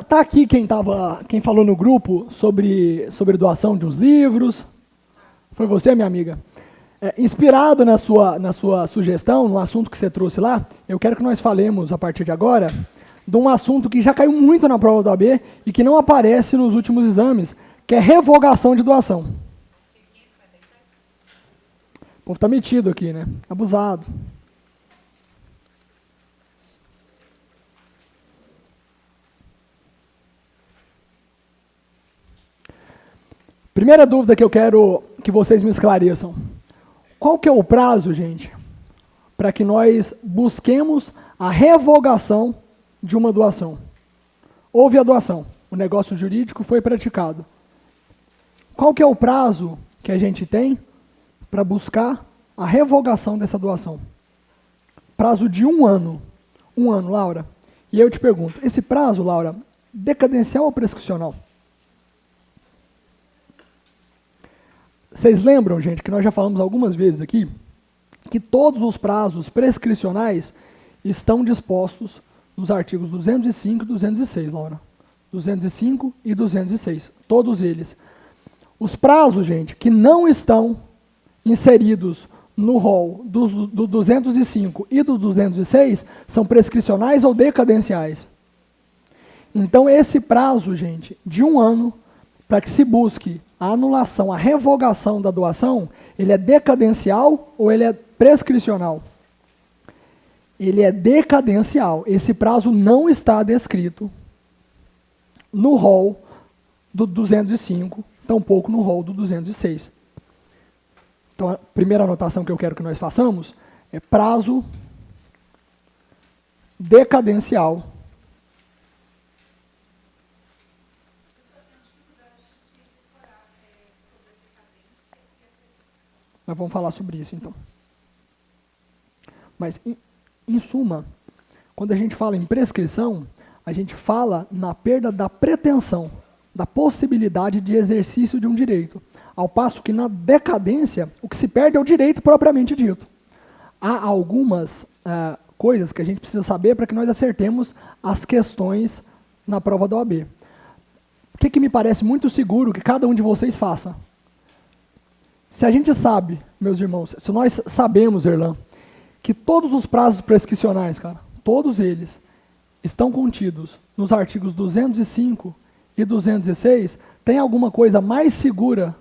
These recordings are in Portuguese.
Tá aqui quem falou no grupo sobre doação de uns livros? Foi você, minha amiga? Inspirado na sua sugestão, no assunto que você trouxe lá, eu quero que nós falemos, a partir de agora, de um assunto que já caiu muito na prova do AB e que não aparece nos últimos exames, que é revogação de doação. O povo está metido aqui, né? Abusado. Primeira dúvida que eu quero que vocês me esclareçam. Qual que é o prazo, gente, para que nós busquemos a revogação de uma doação? Houve a doação, o negócio jurídico foi praticado. Qual que é o prazo que a gente tem para buscar a revogação dessa doação? Prazo de 1 ano. 1 ano, Laura. E eu te pergunto, esse prazo, Laura, decadencial ou prescricional? Vocês lembram, gente, que nós já falamos algumas vezes aqui, que todos os prazos prescricionais estão dispostos nos artigos 205 e 206, Laura. 205 e 206, todos eles. Os prazos, gente, que não estão inseridos no rol do 205 e do 206 são prescricionais ou decadenciais. Então, esse prazo, gente, de 1 ano, para que se busque a anulação, a revogação da doação, ele é decadencial ou ele é prescricional? Ele é decadencial. Esse prazo não está descrito no rol do 205, tampouco no rol do 206. Então, a primeira anotação que eu quero que nós façamos é prazo decadencial. Nós vamos falar sobre isso, então. Mas, em suma, quando a gente fala em prescrição, a gente fala na perda da pretensão, da possibilidade de exercício de um direito. Ao passo que na decadência, o que se perde é o direito propriamente dito. Há algumas coisas que a gente precisa saber para que nós acertemos as questões na prova da OAB. O que me parece muito seguro que cada um de vocês faça? Se a gente sabe, meus irmãos, se nós sabemos, Erlan, que todos os prazos prescricionais, cara, todos eles, estão contidos nos artigos 205 e 206, tem alguma coisa mais segura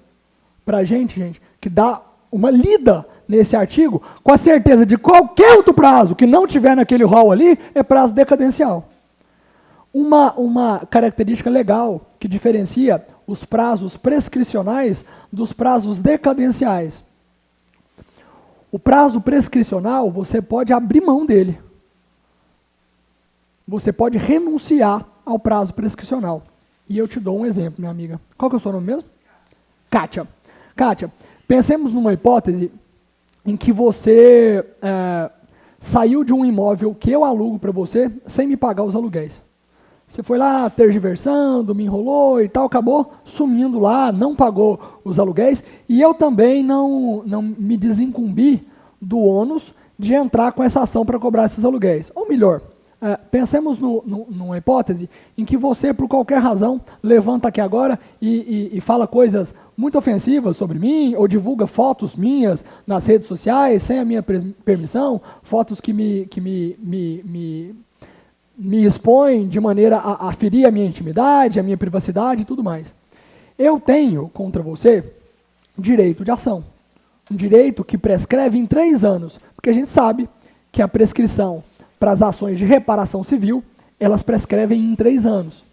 para a gente, que dá uma lida nesse artigo, com a certeza de qualquer outro prazo que não tiver naquele rol ali, é prazo decadencial. Uma característica legal que diferencia os prazos prescricionais dos prazos decadenciais. O prazo prescricional, você pode abrir mão dele. Você pode renunciar ao prazo prescricional. E eu te dou um exemplo, minha amiga. Qual que é o seu nome mesmo? Kátia. Kátia, pensemos numa hipótese em que você saiu de um imóvel que eu alugo para você sem me pagar os aluguéis. Você foi lá tergiversando, me enrolou e tal, acabou sumindo lá, não pagou os aluguéis, e eu também não me desincumbi do ônus de entrar com essa ação para cobrar esses aluguéis. Ou melhor, pensemos numa hipótese em que você, por qualquer razão, levanta aqui agora e fala coisas muito ofensivas sobre mim, ou divulga fotos minhas nas redes sociais, sem a minha permissão, fotos que me expõem de maneira a ferir a minha intimidade, a minha privacidade e tudo mais. Eu tenho contra você direito de ação. Um direito que prescreve em 3 anos, porque a gente sabe que a prescrição para as ações de reparação civil, elas prescrevem em 3 anos.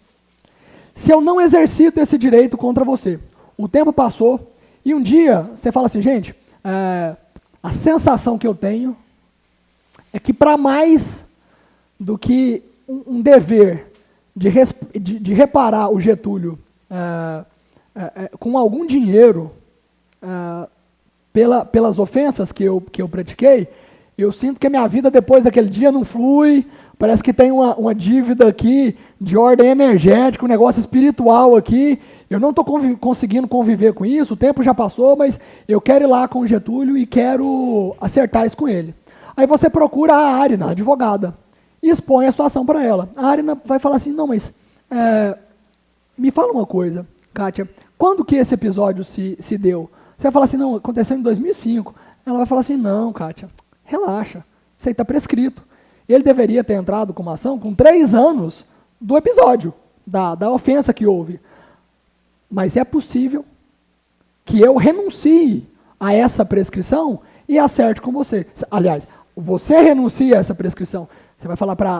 Se eu não exercito esse direito contra você, o tempo passou e um dia você fala assim, gente, a sensação que eu tenho é que para mais do que um dever de reparar o Getúlio com algum dinheiro pelas ofensas que eu pratiquei, eu sinto que a minha vida depois daquele dia não flui, parece que tem uma dívida aqui de ordem energética, um negócio espiritual aqui, eu não estou conseguindo conviver com isso, o tempo já passou, mas eu quero ir lá com o Getúlio e quero acertar isso com ele. Aí você procura a Arina, a advogada, e expõe a situação para ela. A Arina vai falar assim, não, mas Me fala uma coisa, Kátia, quando que esse episódio se deu? Você vai falar assim, não, aconteceu em 2005. Ela vai falar assim, não, Kátia, relaxa, isso aí está prescrito. Ele deveria ter entrado com uma ação com 3 anos do episódio, da ofensa que houve. Mas é possível que eu renuncie a essa prescrição e acerte com você. Aliás, você renuncia a essa prescrição. Você vai falar para a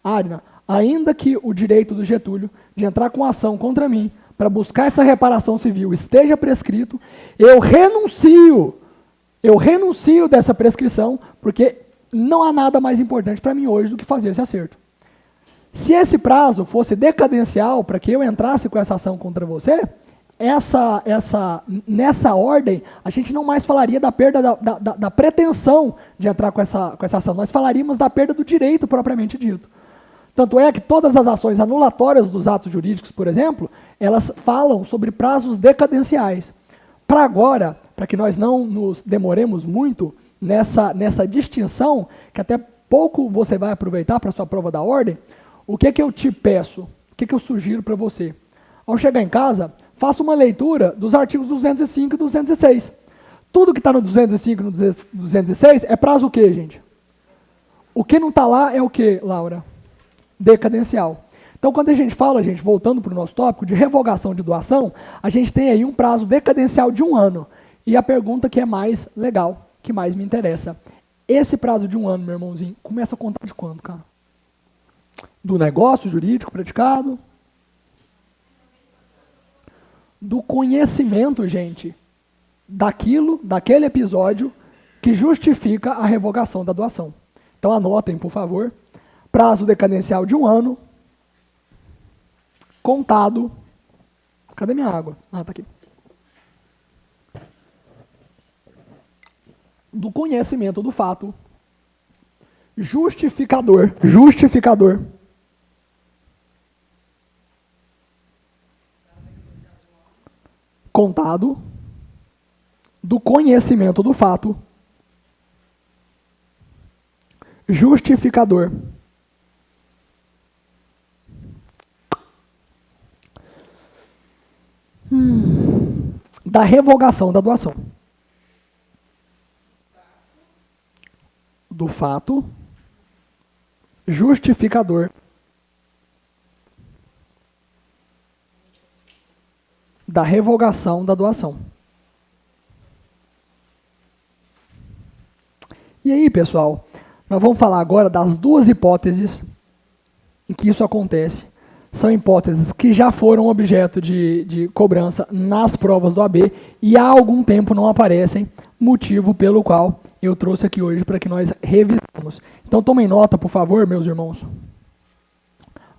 Arina, ainda que o direito do Getúlio de entrar com ação contra mim para buscar essa reparação civil esteja prescrito, eu renuncio dessa prescrição, porque não há nada mais importante para mim hoje do que fazer esse acerto. Se esse prazo fosse decadencial para que eu entrasse com essa ação contra você, nessa ordem, a gente não mais falaria da perda da pretensão de entrar com essa ação, nós falaríamos da perda do direito propriamente dito. Tanto é que todas as ações anulatórias dos atos jurídicos, por exemplo, elas falam sobre prazos decadenciais. Para agora, para que nós não nos demoremos muito nessa distinção, que até pouco você vai aproveitar para a sua prova da ordem, o que eu te peço, o que eu sugiro para você? Ao chegar em casa, faça uma leitura dos artigos 205 e 206. Tudo que está no 205 e no 206 é prazo o quê, gente? O que não está lá é o quê, Laura? Decadencial. Então, quando a gente fala, gente, voltando para o nosso tópico de revogação de doação, a gente tem aí um prazo decadencial de 1 ano. E a pergunta que é mais legal, que mais me interessa. Esse prazo de 1 ano, meu irmãozinho, começa a contar de quando, cara? Do negócio jurídico praticado? Do conhecimento, gente, daquele episódio que justifica a revogação da doação. Então, anotem, por favor. Prazo decadencial de 1 ano, contado. Cadê minha água? Ah, tá aqui. Do conhecimento do fato. Justificador. Contado. Do conhecimento do fato. Justificador. Da revogação da doação. Do fato justificador da revogação da doação. E aí, pessoal, nós vamos falar agora das 2 hipóteses em que isso acontece. São hipóteses que já foram objeto de cobrança nas provas do AB e há algum tempo não aparecem, motivo pelo qual eu trouxe aqui hoje para que nós revisemos. Então tomem nota, por favor, meus irmãos.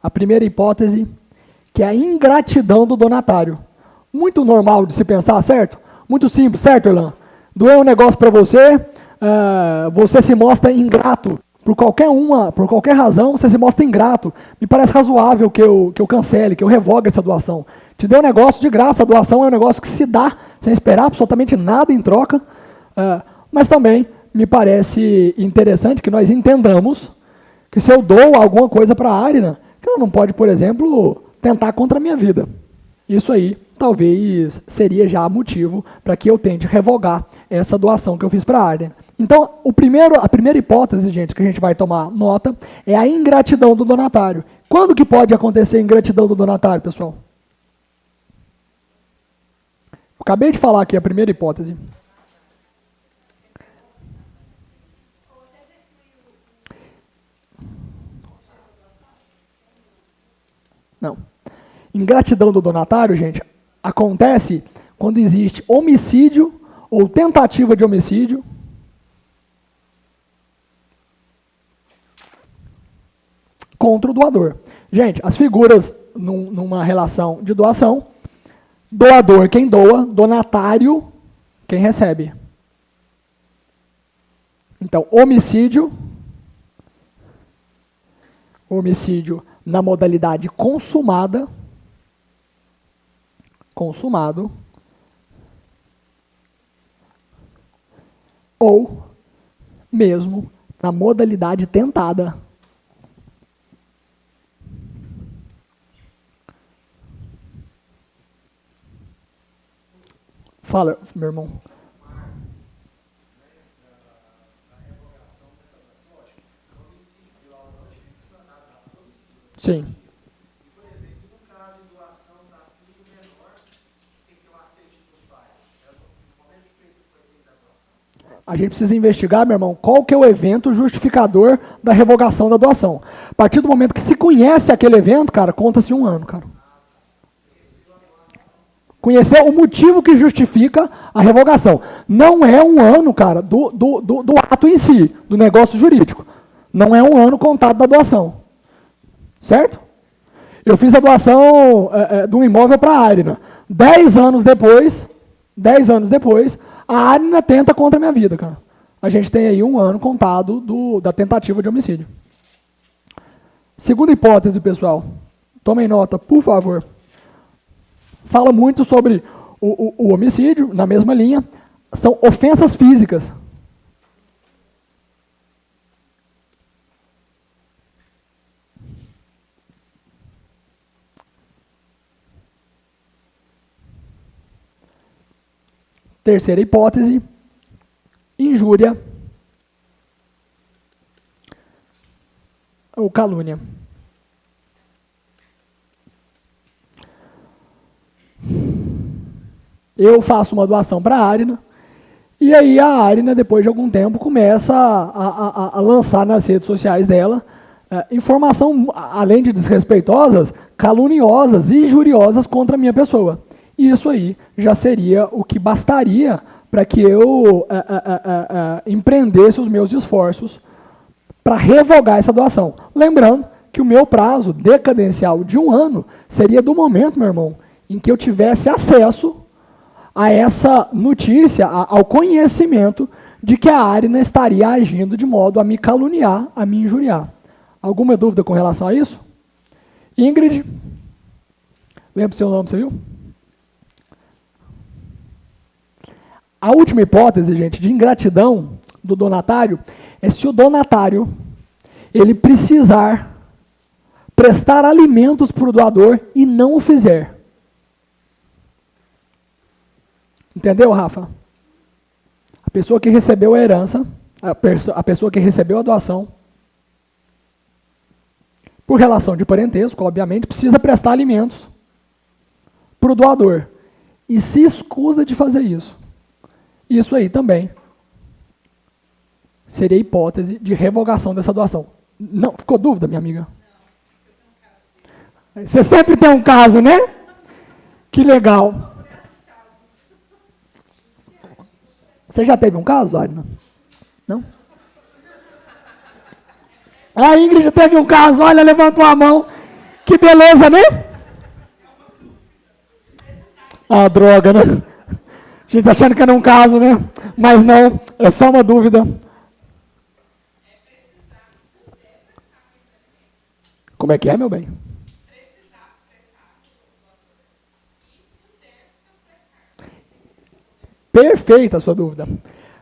A primeira hipótese, que é a ingratidão do donatário. Muito normal de se pensar, certo? Muito simples, certo, Erlan? Doeu um negócio para você, você se mostra ingrato. Por qualquer razão, você se mostra ingrato. Me parece razoável que eu cancele, que eu revogue essa doação. Te deu um negócio de graça, a doação é um negócio que se dá sem esperar absolutamente nada em troca. Mas também me parece interessante que nós entendamos que se eu dou alguma coisa para a Arina, que ela não pode, por exemplo, tentar contra a minha vida. Isso aí talvez seria já motivo para que eu tente revogar essa doação que eu fiz para a Arina. Então, a primeira hipótese, gente, que a gente vai tomar nota é a ingratidão do donatário. Quando que pode acontecer a ingratidão do donatário, pessoal? Eu acabei de falar aqui a primeira hipótese. Não. Ingratidão do donatário, gente, acontece quando existe homicídio ou tentativa de homicídio contra o doador. Gente, as figuras numa relação de doação, doador quem doa, donatário quem recebe. Então, homicídio na modalidade consumado, ou mesmo na modalidade tentada. Fala, meu irmão. Sim. A gente precisa investigar, meu irmão, qual que é o evento justificador da revogação da doação. A partir do momento que se conhece aquele evento, cara, conta-se 1 ano, cara. Conhecer o motivo que justifica a revogação. Não é 1 ano, cara, do ato em si, do negócio jurídico. Não é 1 ano contado da doação. Certo? Eu fiz a doação de um imóvel para a Arina. 10 anos depois, a Arina tenta contra a minha vida, cara. A gente tem aí 1 ano contado da tentativa de homicídio. Segunda hipótese, pessoal. Tomem nota, por favor. Fala muito sobre o homicídio, na mesma linha. São ofensas físicas. Terceira hipótese, injúria ou calúnia. Eu faço uma doação para a Arina, e aí a Arina, depois de algum tempo, começa a lançar nas redes sociais dela informação, além de desrespeitosas, caluniosas e injuriosas contra a minha pessoa. Isso aí já seria o que bastaria para que eu empreendesse os meus esforços para revogar essa doação. Lembrando que o meu prazo decadencial de 1 ano seria do momento, meu irmão, em que eu tivesse acesso a essa notícia, ao conhecimento de que a Arina estaria agindo de modo a me caluniar, a me injuriar. Alguma dúvida com relação a isso? Ingrid? Lembra o seu nome, você viu? A última hipótese, gente, de ingratidão do donatário é se o donatário ele precisar prestar alimentos para o doador e não o fizer. Entendeu, Rafa? A pessoa que recebeu a herança, a pessoa que recebeu a doação, por relação de parentesco, obviamente, precisa prestar alimentos para o doador. E se escusa de fazer isso. Isso aí também seria hipótese de revogação dessa doação. Não, ficou dúvida, minha amiga? Não. Você sempre tem um caso, né? Que legal. Você já teve um caso, Arina? Não? A Ingrid já teve um caso, olha, levantou a mão. Que beleza, né? Ah, droga, né? A gente achando que era um caso, né? Mas não, é só uma dúvida. Como é que é, meu bem? Perfeita a sua dúvida.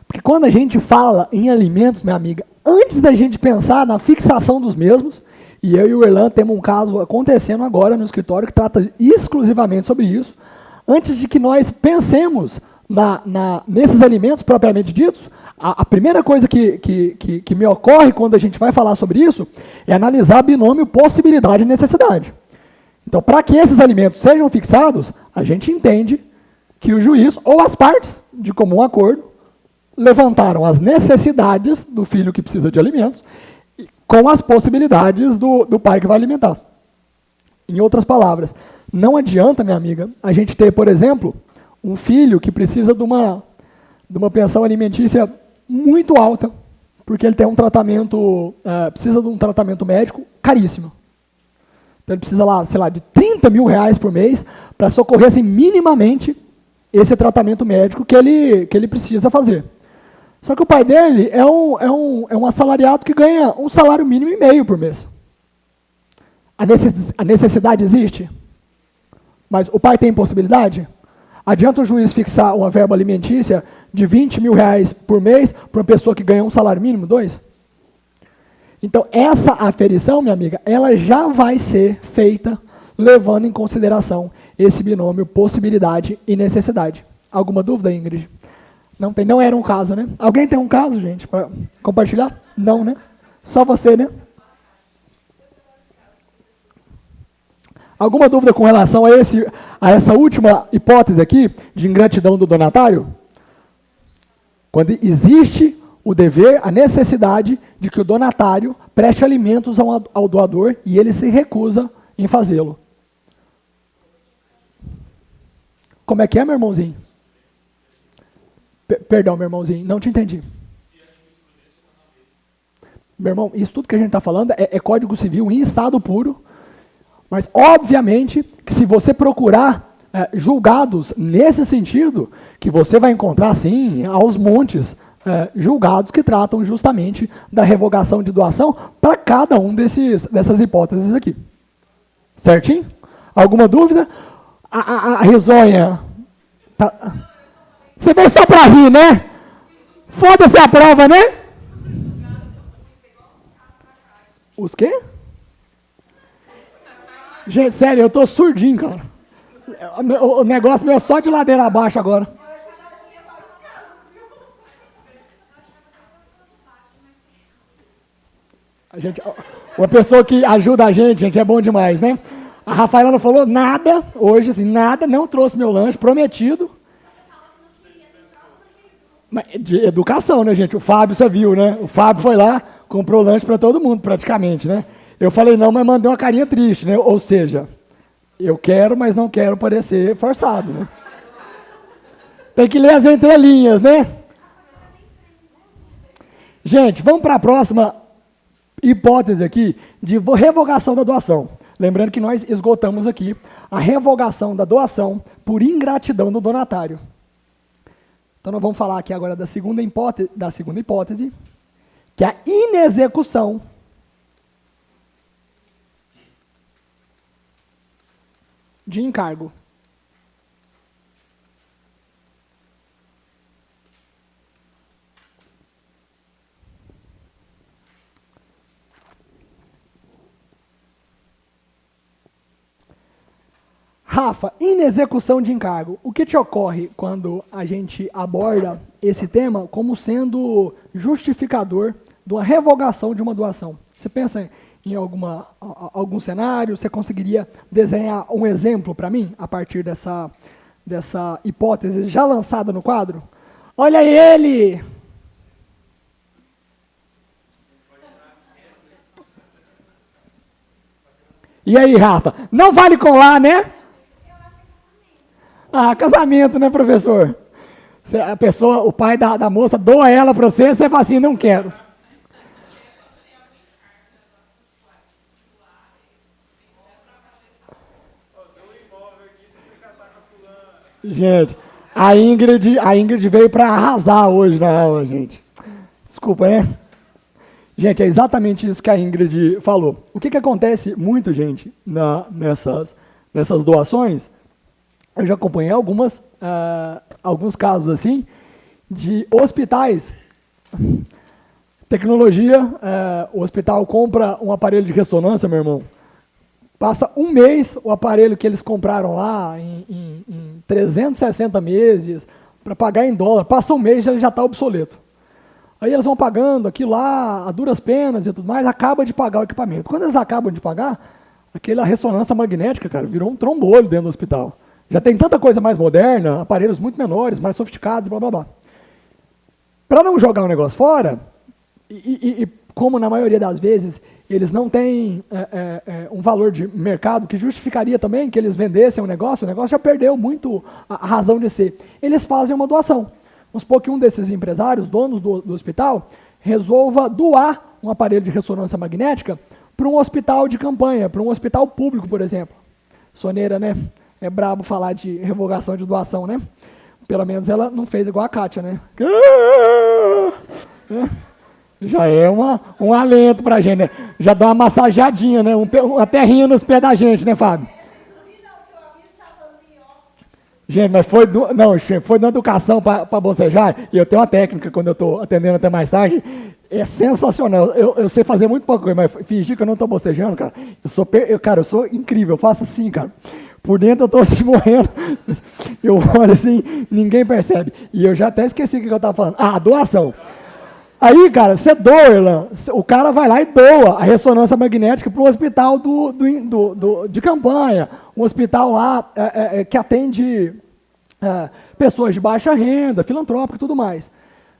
Porque quando a gente fala em alimentos, minha amiga, antes da gente pensar na fixação dos mesmos, e eu e o Erlan temos um caso acontecendo agora no escritório que trata exclusivamente sobre isso, antes de que nós pensemos nesses alimentos propriamente ditos, a primeira coisa que me ocorre quando a gente vai falar sobre isso é analisar binômio possibilidade e necessidade. Então, para que esses alimentos sejam fixados, a gente entende que o juiz ou as partes, de comum acordo, levantaram as necessidades do filho que precisa de alimentos com as possibilidades do pai que vai alimentar. Em outras palavras, não adianta, minha amiga, a gente ter, por exemplo, um filho que precisa de uma pensão alimentícia muito alta, porque ele tem um tratamento, precisa de um tratamento médico caríssimo. Então ele precisa lá, sei lá, de 30 mil reais por mês para socorrer assim, minimamente esse tratamento médico que ele precisa fazer. Só que o pai dele é um assalariado que ganha um salário mínimo e meio por mês. A necessidade existe? Mas o pai tem possibilidade? Adianta o juiz fixar uma verba alimentícia de 20 mil reais por mês para uma pessoa que ganha um salário mínimo, 2? Então, essa aferição, minha amiga, ela já vai ser feita levando em consideração esse binômio possibilidade e necessidade. Alguma dúvida, Ingrid? Não tem, não era um caso, né? Alguém tem um caso, gente, para compartilhar? Não, né? Só você, né? Alguma dúvida com relação a essa última hipótese aqui de ingratidão do donatário? Quando existe o dever, a necessidade de que o donatário preste alimentos ao doador e ele se recusa em fazê-lo. Como é que é, meu irmãozinho? Perdão, meu irmãozinho, não te entendi. Meu irmão, isso tudo que a gente está falando é Código Civil em estado puro, mas obviamente que se você procurar julgados nesse sentido, que você vai encontrar, sim, aos montes, julgados que tratam justamente da revogação de doação para cada um dessas hipóteses aqui. Certinho? Alguma dúvida? A risonha. Tá. Você veio só para rir, né? Foda-se a prova, né? Os quê? Gente, sério, eu tô surdinho, cara. O negócio meu é só de ladeira abaixo agora. Uma pessoa que ajuda a gente, é bom demais, né? A Rafaela não falou nada hoje, assim, nada, não trouxe meu lanche, prometido. Mas de educação, né, gente? O Fábio, você viu, né? O Fábio foi lá, comprou lanche para todo mundo, praticamente, né? Eu falei não, mas mandei uma carinha triste, né? Ou seja, eu quero, mas não quero parecer forçado, né? Tem que ler as entrelinhas, né? Gente, vamos para a próxima hipótese aqui de revogação da doação. Lembrando que nós esgotamos aqui a revogação da doação por ingratidão do donatário. Então nós vamos falar aqui agora da segunda hipótese, que é a inexecução de encargo. Rafa, inexecução de encargo. O que te ocorre quando a gente aborda esse tema como sendo justificador de uma revogação de uma doação? Você pensa em algum cenário? Você conseguiria desenhar um exemplo para mim a partir dessa hipótese já lançada no quadro? Olha ele! E aí, Rafa? Não vale colar, né? Ah, casamento, né, professor? A pessoa, o pai da moça doa ela para você, você fala assim, não quero. Gente, a Ingrid veio para arrasar hoje na aula, gente. Desculpa, né? Gente, é exatamente isso que a Ingrid falou. O que acontece muito, gente, nessas doações? Eu já acompanhei alguns casos assim, de hospitais. Tecnologia, o hospital compra um aparelho de ressonância, meu irmão. Passa um mês, o aparelho que eles compraram lá, em 360 meses, para pagar em dólar, passa um mês e ele já está obsoleto. Aí eles vão pagando aquilo lá, a duras penas e tudo mais, acaba de pagar o equipamento. Quando eles acabam de pagar, aquela ressonância magnética, cara, virou um trombolho dentro do hospital. Já tem tanta coisa mais moderna, aparelhos muito menores, mais sofisticados, blá, blá, blá. Para não jogar o negócio fora, e como na maioria das vezes eles não têm um valor de mercado que justificaria também que eles vendessem o negócio já perdeu muito a razão de ser. Eles fazem uma doação. Vamos supor que um desses empresários, donos do hospital, resolva doar um aparelho de ressonância magnética para um hospital de campanha, para um hospital público, por exemplo. Soneira, né? É brabo falar de revogação de doação, né? Pelo menos ela não fez igual a Kátia, né? Já é um alento pra gente, né? Já dá uma massageadinha, né? Uma terrinha nos pés da gente, né, Fábio? Gente, mas foi na educação para bocejar, e eu tenho uma técnica quando eu estou atendendo até mais tarde, é sensacional. Eu sei fazer muito pouca coisa, mas fingir que eu não estou bocejando, cara, eu sou incrível, eu faço assim, cara. Por dentro eu estou assim, morrendo. Eu olho assim, ninguém percebe. E eu já até esqueci o que eu estava falando. Ah, doação. Aí, cara, você doa, Irlan. O cara vai lá e doa a ressonância magnética para um hospital de campanha. Um hospital lá que atende pessoas de baixa renda, filantrópico e tudo mais.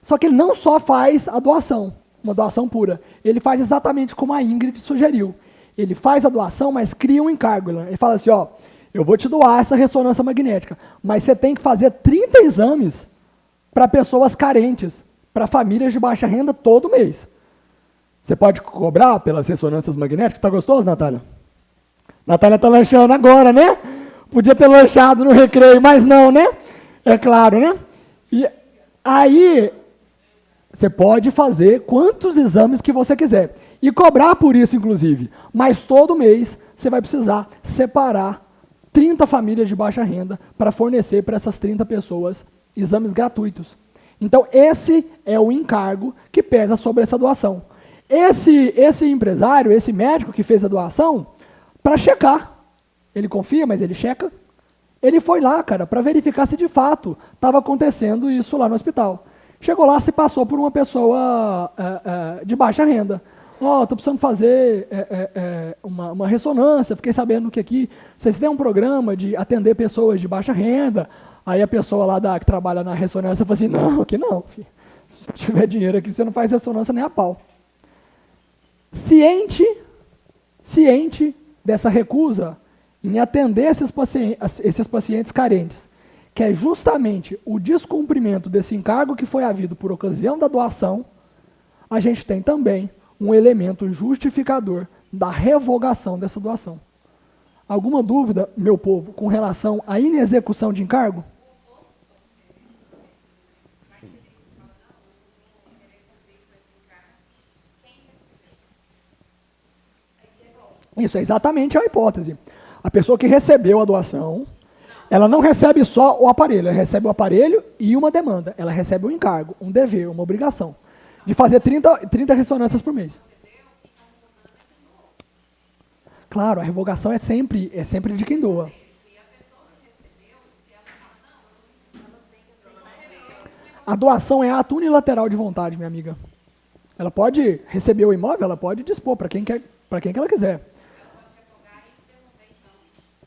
Só que ele não só faz a doação, uma doação pura. Ele faz exatamente como a Ingrid sugeriu. Ele faz a doação, mas cria um encargo. Ele fala assim, ó, eu vou te doar essa ressonância magnética, mas você tem que fazer 30 exames para pessoas carentes, para famílias de baixa renda todo mês. Você pode cobrar pelas ressonâncias magnéticas? Tá gostoso, Natália? Natália tá lanchando agora, né? Podia ter lanchado no recreio, mas não, né? É claro, né? E aí, você pode fazer quantos exames que você quiser. E cobrar por isso, inclusive. Mas todo mês, você vai precisar separar 30 famílias de baixa renda para fornecer para essas 30 pessoas exames gratuitos. Então, esse é o encargo que pesa sobre essa doação. Esse empresário, esse médico que fez a doação, para checar, ele confia, mas ele checa, ele foi lá, cara, para verificar se de fato estava acontecendo isso lá no hospital. Chegou lá, se passou por uma pessoa de baixa renda. Ó, estou precisando fazer uma ressonância, fiquei sabendo que aqui vocês têm um programa de atender pessoas de baixa renda. Aí a pessoa lá que trabalha na ressonância falou assim, não, aqui não, filho. Se tiver dinheiro aqui, você não faz ressonância nem a pau. Ciente dessa recusa em atender esses pacientes carentes, que é justamente o descumprimento desse encargo que foi havido por ocasião da doação, a gente tem também um elemento justificador da revogação dessa doação. Alguma dúvida, meu povo, com relação à inexecução de encargo? Isso é exatamente a hipótese. A pessoa que recebeu a doação, ela não recebe só o aparelho, ela recebe o aparelho e uma demanda. Ela recebe um encargo, um dever, uma obrigação de fazer 30 ressonâncias por mês. Claro, a revogação é sempre de quem doa. A doação é ato unilateral de vontade, minha amiga. Ela pode receber o imóvel, ela pode dispor para quem que ela quiser.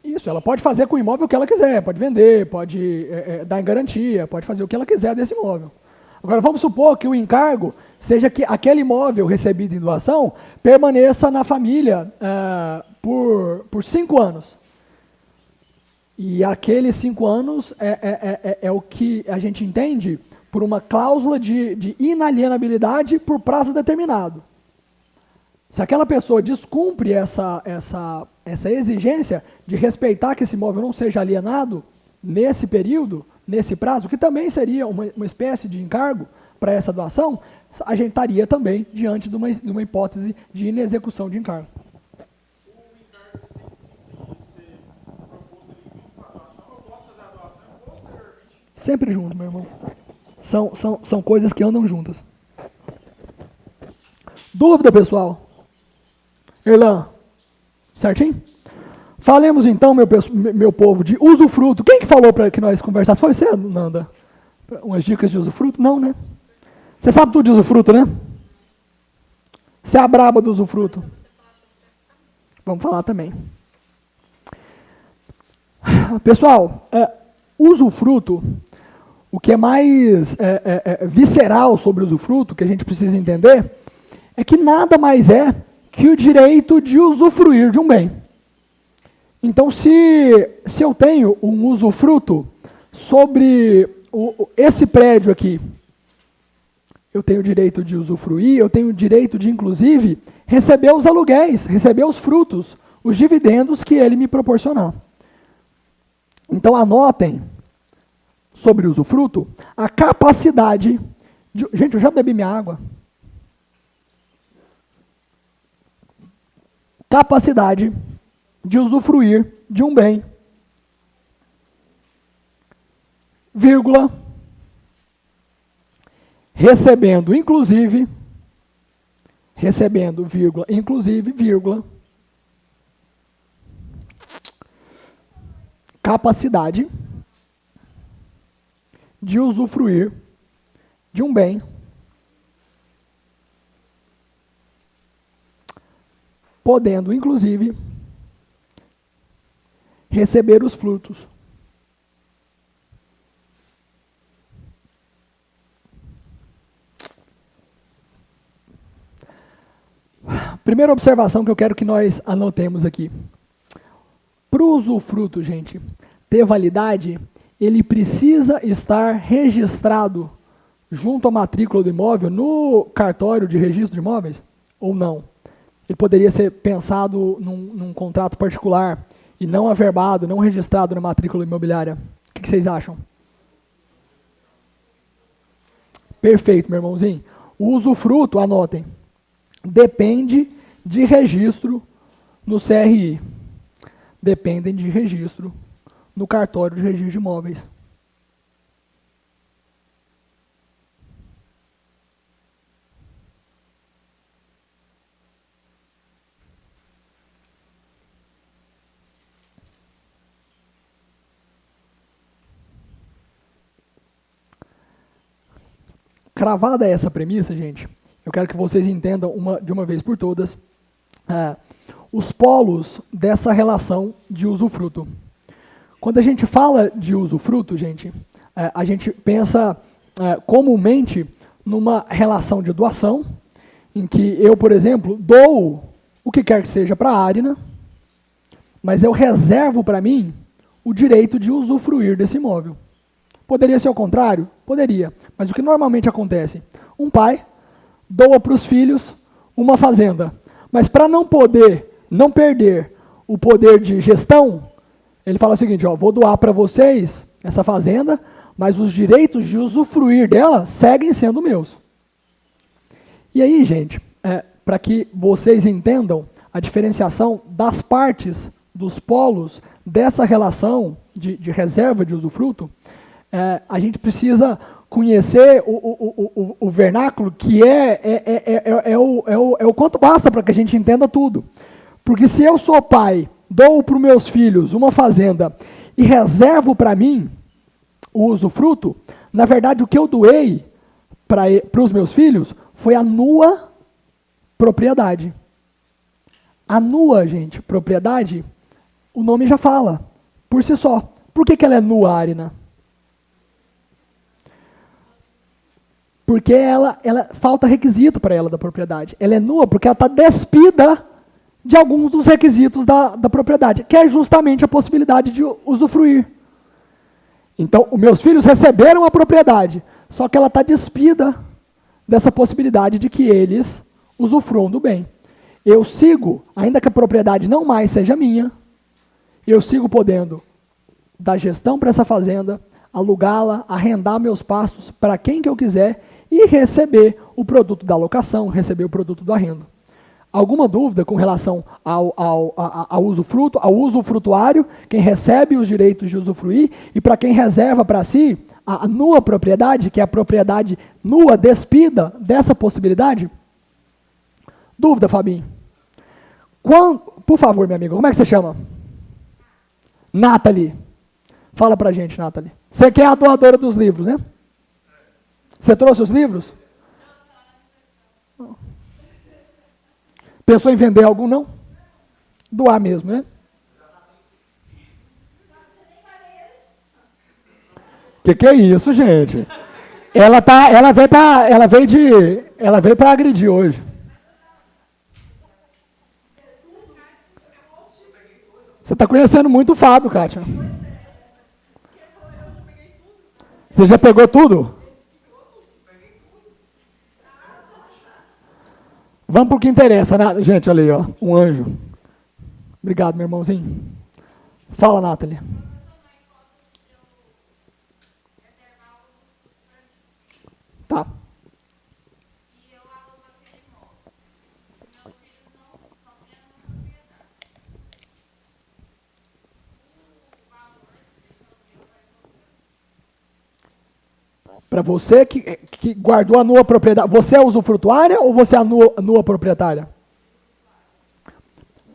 Isso, ela pode fazer com o imóvel o que ela quiser, pode vender, pode dar em garantia, pode fazer o que ela quiser desse imóvel. Agora, vamos supor que o encargo seja que aquele imóvel recebido em doação permaneça na família por 5 anos. E aqueles 5 anos é o que a gente entende por uma cláusula de inalienabilidade por prazo determinado. Se aquela pessoa descumpre essa exigência de respeitar que esse imóvel não seja alienado nesse período, nesse prazo, que também seria uma espécie de encargo para essa doação, a gente estaria também diante de uma hipótese de inexecução de encargo. O encargo sempre tem que ser proposto ali junto com a doação. Eu posso fazer a doação e posteriormente. Sempre junto, meu irmão. São coisas que andam juntas. Dúvida, pessoal? Erlan, certinho? Falemos então, meu povo, de usufruto. Quem que falou para que nós conversássemos? Foi você, Nanda? Umas dicas de usufruto? Não, né? Você sabe tudo de usufruto, né? Você é a braba do usufruto. Vamos falar também. Pessoal, usufruto, o que é mais visceral sobre o usufruto, que a gente precisa entender, é que nada mais é que o direito de usufruir de um bem. Então, se eu tenho um usufruto sobre esse prédio aqui, eu tenho o direito de usufruir, eu tenho o direito de, inclusive, receber os aluguéis, receber os frutos, os dividendos que ele me proporcionar. Então, anotem sobre o usufruto a capacidade de... Gente, eu já bebi minha água. Capacidade de usufruir de um bem, vírgula, recebendo, vírgula, capacidade de usufruir de um bem podendo, inclusive, receber os frutos. Primeira observação que eu quero que nós anotemos aqui. Para o usufruto, gente, ter validade, ele precisa estar registrado junto à matrícula do imóvel no cartório de registro de imóveis ou não? Ele poderia ser pensado num contrato particular e não averbado, não registrado na matrícula imobiliária. O que vocês acham? Perfeito, meu irmãozinho. O usufruto, anotem, depende de registro no CRI. Dependem de registro no cartório de registro de imóveis. Cravada essa premissa, gente, eu quero que vocês entendam de uma vez por todas os polos dessa relação de usufruto. Quando a gente fala de usufruto, gente, a gente pensa comumente numa relação de doação, em que eu, por exemplo, dou o que quer que seja para a Arina, mas eu reservo para mim o direito de usufruir desse imóvel. Poderia ser o contrário? Poderia. Mas o que normalmente acontece? Um pai doa para os filhos uma fazenda. Mas para não perder o poder de gestão, ele fala o seguinte, ó, vou doar para vocês essa fazenda, mas os direitos de usufruir dela seguem sendo meus. E aí, gente, para que vocês entendam a diferenciação das partes, dos polos dessa relação de reserva de usufruto, a gente precisa conhecer o vernáculo, que é o quanto basta para que a gente entenda tudo. Porque se eu sou pai, dou para os meus filhos uma fazenda e reservo para mim o usufruto, na verdade o que eu doei para os meus filhos foi a nua propriedade. A nua, gente, propriedade, o nome já fala, por si só. Por que ela é nua, Arina? Porque ela falta requisito para ela da propriedade. Ela é nua porque ela está despida de alguns dos requisitos da propriedade, que é justamente a possibilidade de usufruir. Então, os meus filhos receberam a propriedade, só que ela está despida dessa possibilidade de que eles usufruam do bem. Eu sigo, ainda que a propriedade não mais seja minha, eu sigo podendo dar gestão para essa fazenda, alugá-la, arrendar meus pastos para quem que eu quiser e receber o produto da locação, receber o produto do arrendo. Alguma dúvida com relação ao usufruto, ao usufrutuário, quem recebe os direitos de usufruir, e para quem reserva para si a nua propriedade, que é a propriedade nua, despida dessa possibilidade? Dúvida, Fabinho? Por favor, minha amiga, como é que você chama? Nathalie. Fala pra gente, Nathalie. Você que é a doadora dos livros, né? Você trouxe os livros? Pensou em vender algum, não? Doar mesmo, né? Que é isso, gente? Ela veio para agredir hoje. Você está conhecendo muito o Fábio, Kátia. Você já pegou tudo? Vamos para o que interessa, né? Gente, olha aí, ó, um anjo. Obrigado, meu irmãozinho. Fala, Nathalie. Tá. Para você que guardou a nua propriedade, você é usufrutuária ou você é a nua proprietária?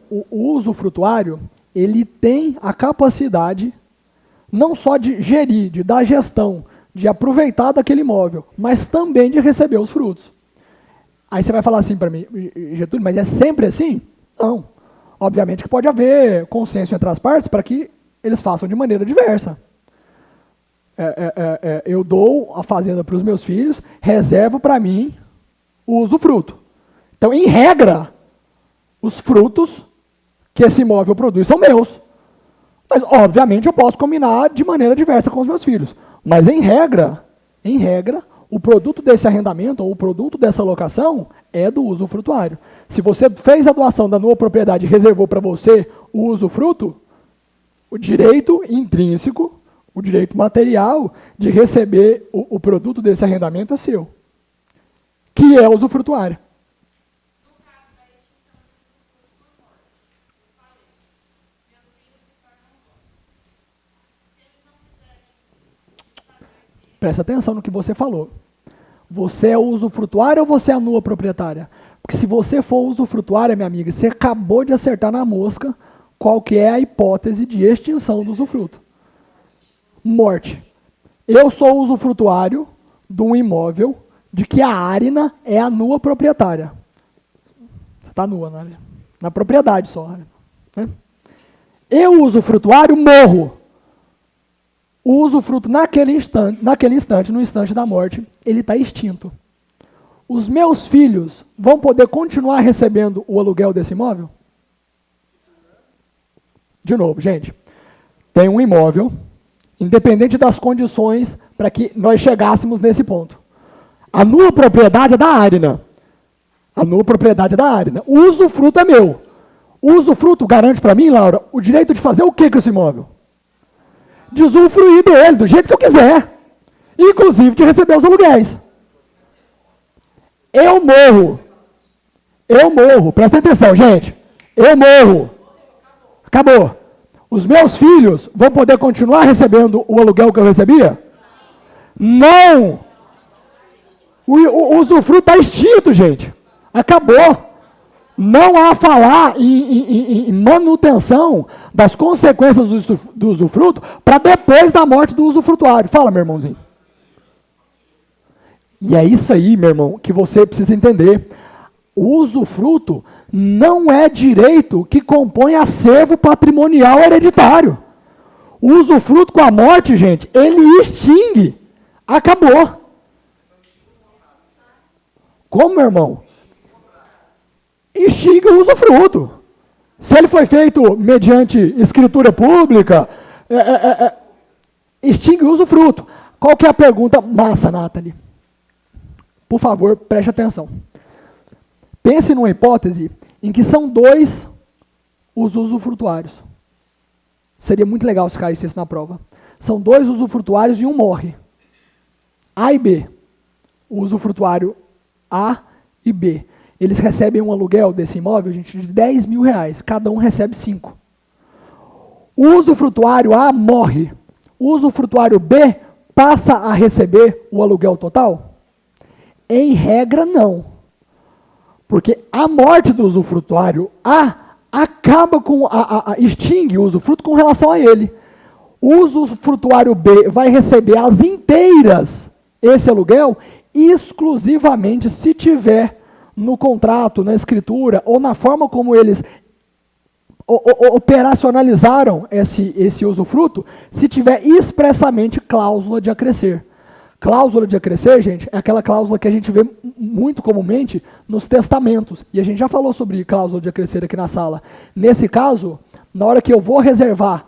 O usufrutuário, ele tem a capacidade não só de gerir, de dar gestão, de aproveitar daquele imóvel, mas também de receber os frutos. Aí você vai falar assim para mim, Getúlio, mas é sempre assim? Não. Obviamente que pode haver consenso entre as partes para que eles façam de maneira diversa. Eu dou a fazenda para os meus filhos, reservo para mim o usufruto. Então, em regra, os frutos que esse imóvel produz são meus. Mas, obviamente, eu posso combinar de maneira diversa com os meus filhos. Mas, em regra, o produto desse arrendamento ou o produto dessa locação é do usufrutuário. Se você fez a doação da nua propriedade e reservou para você o usufruto, o direito intrínseco, o direito material de receber o produto desse arrendamento é seu, que é usufrutuário. Presta atenção no que você falou. Você é o usufrutuário ou você é a nua proprietária? Porque se você for usufrutuária, minha amiga, você acabou de acertar na mosca qual que é a hipótese de extinção do usufruto. Morte. Eu sou usufrutuário de um imóvel de que a Arina é a nua proprietária. Você está nua, né? Na propriedade só. Né? Eu, usufrutuário, morro. O usufruto naquele instante, no instante da morte, ele está extinto. Os meus filhos vão poder continuar recebendo o aluguel desse imóvel? De novo, gente, tem um imóvel, independente das condições para que nós chegássemos nesse ponto. A nua propriedade é da Arina. A nua propriedade é da Arina. O usufruto é meu. O usufruto garante para mim, Laura, o direito de fazer o que com esse imóvel? De usufruir dele, do jeito que eu quiser. Inclusive de receber os aluguéis. Eu morro, presta atenção, gente. Eu morro. Acabou. Os meus filhos vão poder continuar recebendo o aluguel que eu recebia? Não. O usufruto está extinto, gente. Acabou. Não há falar em manutenção das consequências do usufruto para depois da morte do usufrutuário. Fala, meu irmãozinho. E é isso aí, meu irmão, que você precisa entender. O usufruto não é direito que compõe acervo patrimonial hereditário. O usufruto com a morte, gente, ele extingue. Acabou. Como, meu irmão? Extingue o usufruto. Se ele foi feito mediante escritura pública, extingue o usufruto. Qual que é a pergunta massa, Nathalie? Por favor, preste atenção. Pense numa hipótese em que são dois os usufrutuários. Seria muito legal se caísse isso na prova. São dois usufrutuários e um morre. A e B. O usufrutuário A e B. Eles recebem um aluguel desse imóvel, gente, de 10 mil reais. Cada um recebe 5. O usufrutuário A morre. O usufrutuário B passa a receber o aluguel total? Em regra, não. Porque a morte do usufrutuário A acaba com, extingue o usufruto com relação a ele. O usufrutuário B vai receber as inteiras esse aluguel exclusivamente se tiver no contrato, na escritura, ou na forma como eles operacionalizaram esse usufruto, se tiver expressamente cláusula de acrescer. Cláusula de acrescer, gente, é aquela cláusula que a gente vê muito comumente nos testamentos. E a gente já falou sobre cláusula de acrescer aqui na sala. Nesse caso, na hora que eu vou reservar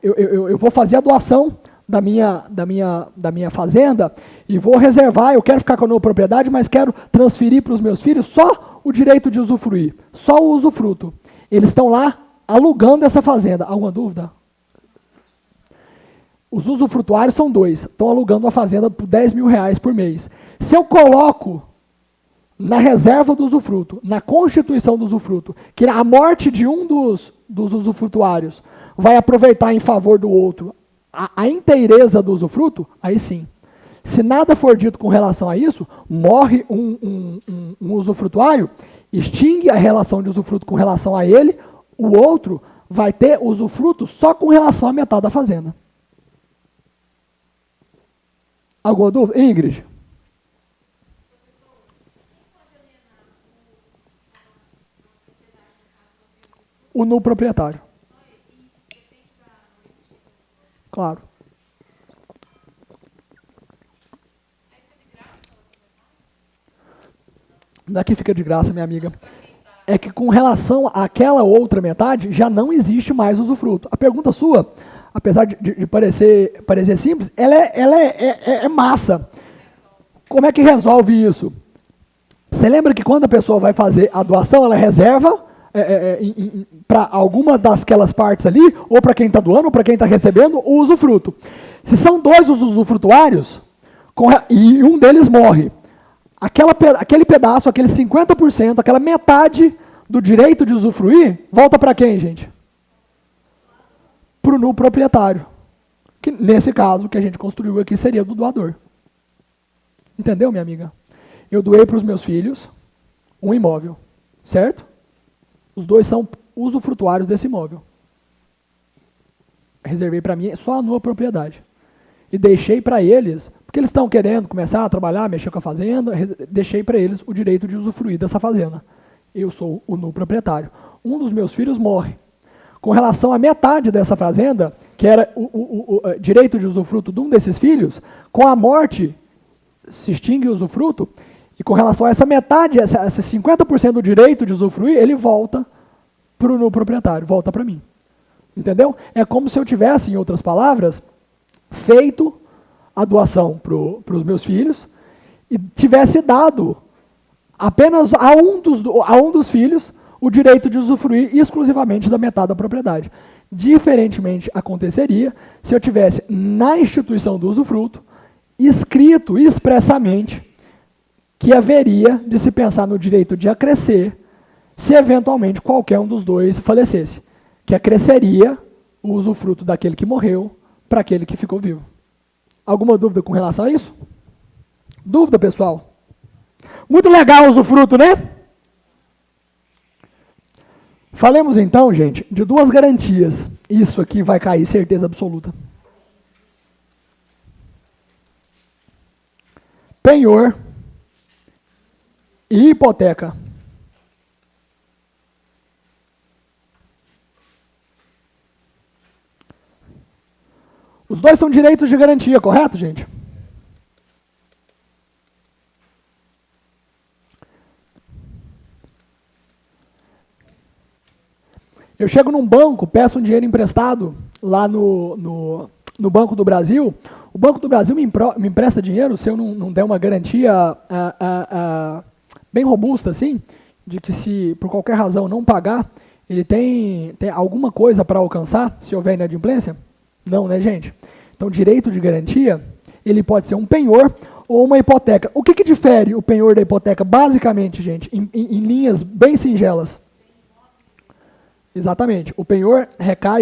eu vou fazer a doação da minha fazenda e vou reservar, eu quero ficar com a minha propriedade, mas quero transferir para os meus filhos só o direito de usufruir, só o usufruto. Eles estão lá alugando essa fazenda. Alguma dúvida? Os usufrutuários são dois, estão alugando a fazenda por 10 mil reais por mês. Se eu coloco na reserva do usufruto, na constituição do usufruto, que a morte de um dos usufrutuários vai aproveitar em favor do outro a inteireza do usufruto, aí sim. Se nada for dito com relação a isso, morre um usufrutuário, extingue a relação de usufruto com relação a ele, o outro vai ter usufruto só com relação à metade da fazenda. Alguma dúvida? Ingrid? O no proprietário. Claro. Daqui fica de graça, minha amiga. É que com relação àquela outra metade, já não existe mais usufruto. A pergunta sua, apesar de parecer simples, ela é massa. Como é que resolve isso? Você lembra que quando a pessoa vai fazer a doação, ela reserva para alguma daquelas partes ali, ou para quem está doando, ou para quem está recebendo, o usufruto. Se são dois os usufrutuários, e um deles morre, aquele pedaço, aquele 50%, aquela metade do direito de usufruir, volta para quem, gente? Para o proprietário. Que nesse caso, que a gente construiu aqui, seria do doador. Entendeu, minha amiga? Eu doei para os meus filhos um imóvel, certo? Os dois são usufrutuários desse imóvel. Reservei para mim só a nua propriedade. E deixei para eles, porque eles estão querendo começar a trabalhar, mexer com a fazenda, deixei para eles o direito de usufruir dessa fazenda. Eu sou o nu proprietário. Um dos meus filhos morre. Com relação à metade dessa fazenda, que era o direito de usufruto de um desses filhos, com a morte se extingue o usufruto, e com relação a essa metade, esse 50% do direito de usufruir, ele volta para o nu proprietário, volta para mim. Entendeu? É como se eu tivesse, em outras palavras, feito a doação para os meus filhos e tivesse dado apenas a um dos filhos o direito de usufruir exclusivamente da metade da propriedade. Diferentemente aconteceria se eu tivesse na instituição do usufruto escrito expressamente que haveria de se pensar no direito de acrescer se eventualmente qualquer um dos dois falecesse, que acresceria o usufruto daquele que morreu para aquele que ficou vivo. Alguma dúvida com relação a isso? Dúvida, pessoal? Muito legal o usufruto, né? Falemos então, gente, de duas garantias. Isso aqui vai cair, certeza absoluta. Penhor e hipoteca. Os dois são direitos de garantia, correto, gente? Eu chego num banco, peço um dinheiro emprestado lá no Banco do Brasil. O Banco do Brasil me empresta dinheiro se eu não der uma garantia bem robusta, assim, de que se por qualquer razão não pagar, ele tem alguma coisa para alcançar, se houver inadimplência? Não, né, gente? Então, direito de garantia, ele pode ser um penhor ou uma hipoteca. O que difere o penhor da hipoteca, basicamente, gente, em linhas bem singelas? Exatamente. O penhor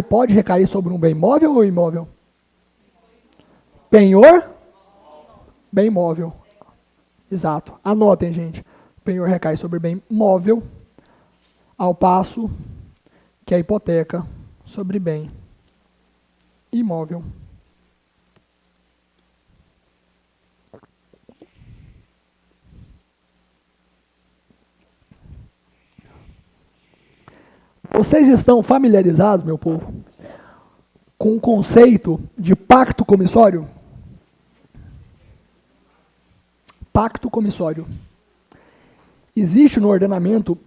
pode recair sobre um bem móvel ou imóvel? Penhor, bem móvel. Exato. Anotem, gente. O penhor recai sobre bem móvel, ao passo que a hipoteca sobre bem imóvel. Vocês estão familiarizados, meu povo, com o conceito de pacto comissório? Pacto comissório. Existe no ordenamento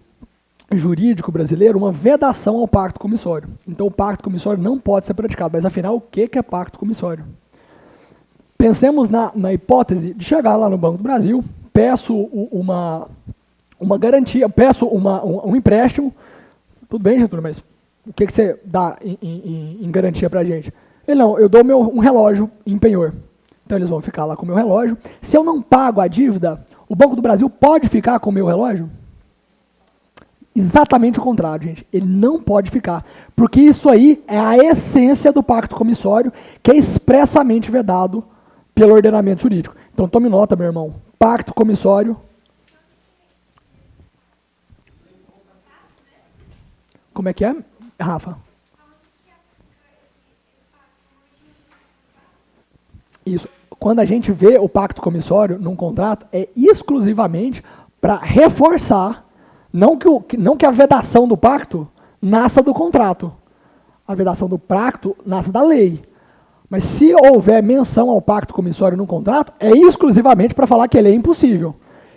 jurídico brasileiro uma vedação ao pacto comissório. Então o pacto comissório não pode ser praticado. Mas afinal, o que é pacto comissório? Pensemos na hipótese de chegar lá no Banco do Brasil, peço uma garantia, peço um empréstimo. Tudo bem, Getúlio, mas o que você dá em garantia para a gente? Ele, não, eu dou um relógio em penhor. Então eles vão ficar lá com o meu relógio. Se eu não pago a dívida, o Banco do Brasil pode ficar com o meu relógio? Exatamente o contrário, gente. Ele não pode ficar. Porque isso aí é a essência do pacto comissório, que é expressamente vedado pelo ordenamento jurídico. Então tome nota, meu irmão. Pacto comissório. Como é que é, Rafa? Isso. Quando a gente vê o pacto comissório num contrato, é exclusivamente para reforçar, não que a vedação do pacto nasça do contrato. A vedação do pacto nasce da lei. Mas se houver menção ao pacto comissório no contrato, é exclusivamente para falar que ele é impossível.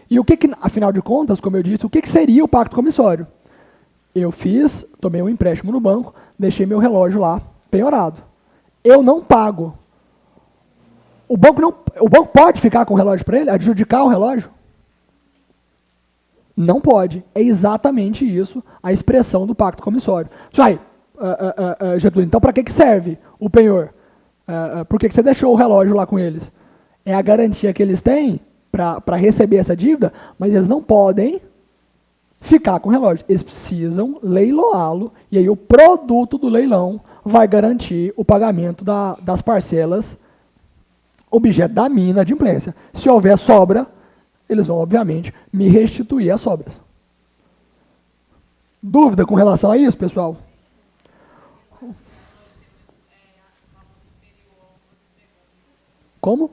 E afinal de contas, como eu disse, o que seria o pacto comissório? Eu tomei um empréstimo no banco, deixei meu relógio lá, penhorado. Eu não pago. O banco pode ficar com o relógio para ele? Adjudicar o relógio? Não pode. É exatamente isso a expressão do pacto comissório. Getúlio, então para que serve o penhor? Por que você deixou o relógio lá com eles? É a garantia que eles têm para receber essa dívida, mas eles não podem ficar com o relógio. Eles precisam leiloá-lo, e aí o produto do leilão vai garantir o pagamento das parcelas objeto da minha inadimplência. Se houver sobra, eles vão, obviamente, me restituir as sobras. Dúvida com relação a isso, pessoal? Como?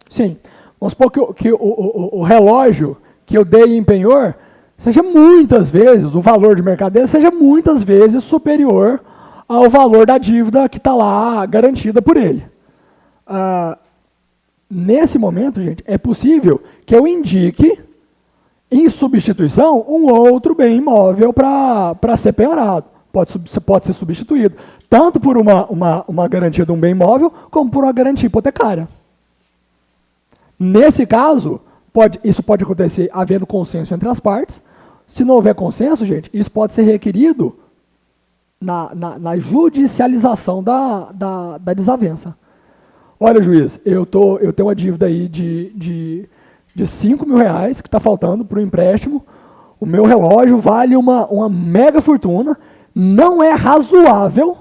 Sim. Vamos supor que o relógio que eu dei em penhor seja muitas vezes, o valor de mercado dele seja muitas vezes superior ao valor da dívida que está lá garantida por ele. Nesse momento, gente, é possível que eu indique, em substituição, um outro bem imóvel para ser penhorado. Pode ser substituído, tanto por uma garantia de um bem imóvel, como por uma garantia hipotecária. Nesse caso, isso pode acontecer havendo consenso entre as partes. Se não houver consenso, gente, isso pode ser requerido na judicialização da desavença. Olha, juiz, eu tenho uma dívida aí de R$5.000 que está faltando para o empréstimo. O meu relógio vale uma mega fortuna. Não é razoável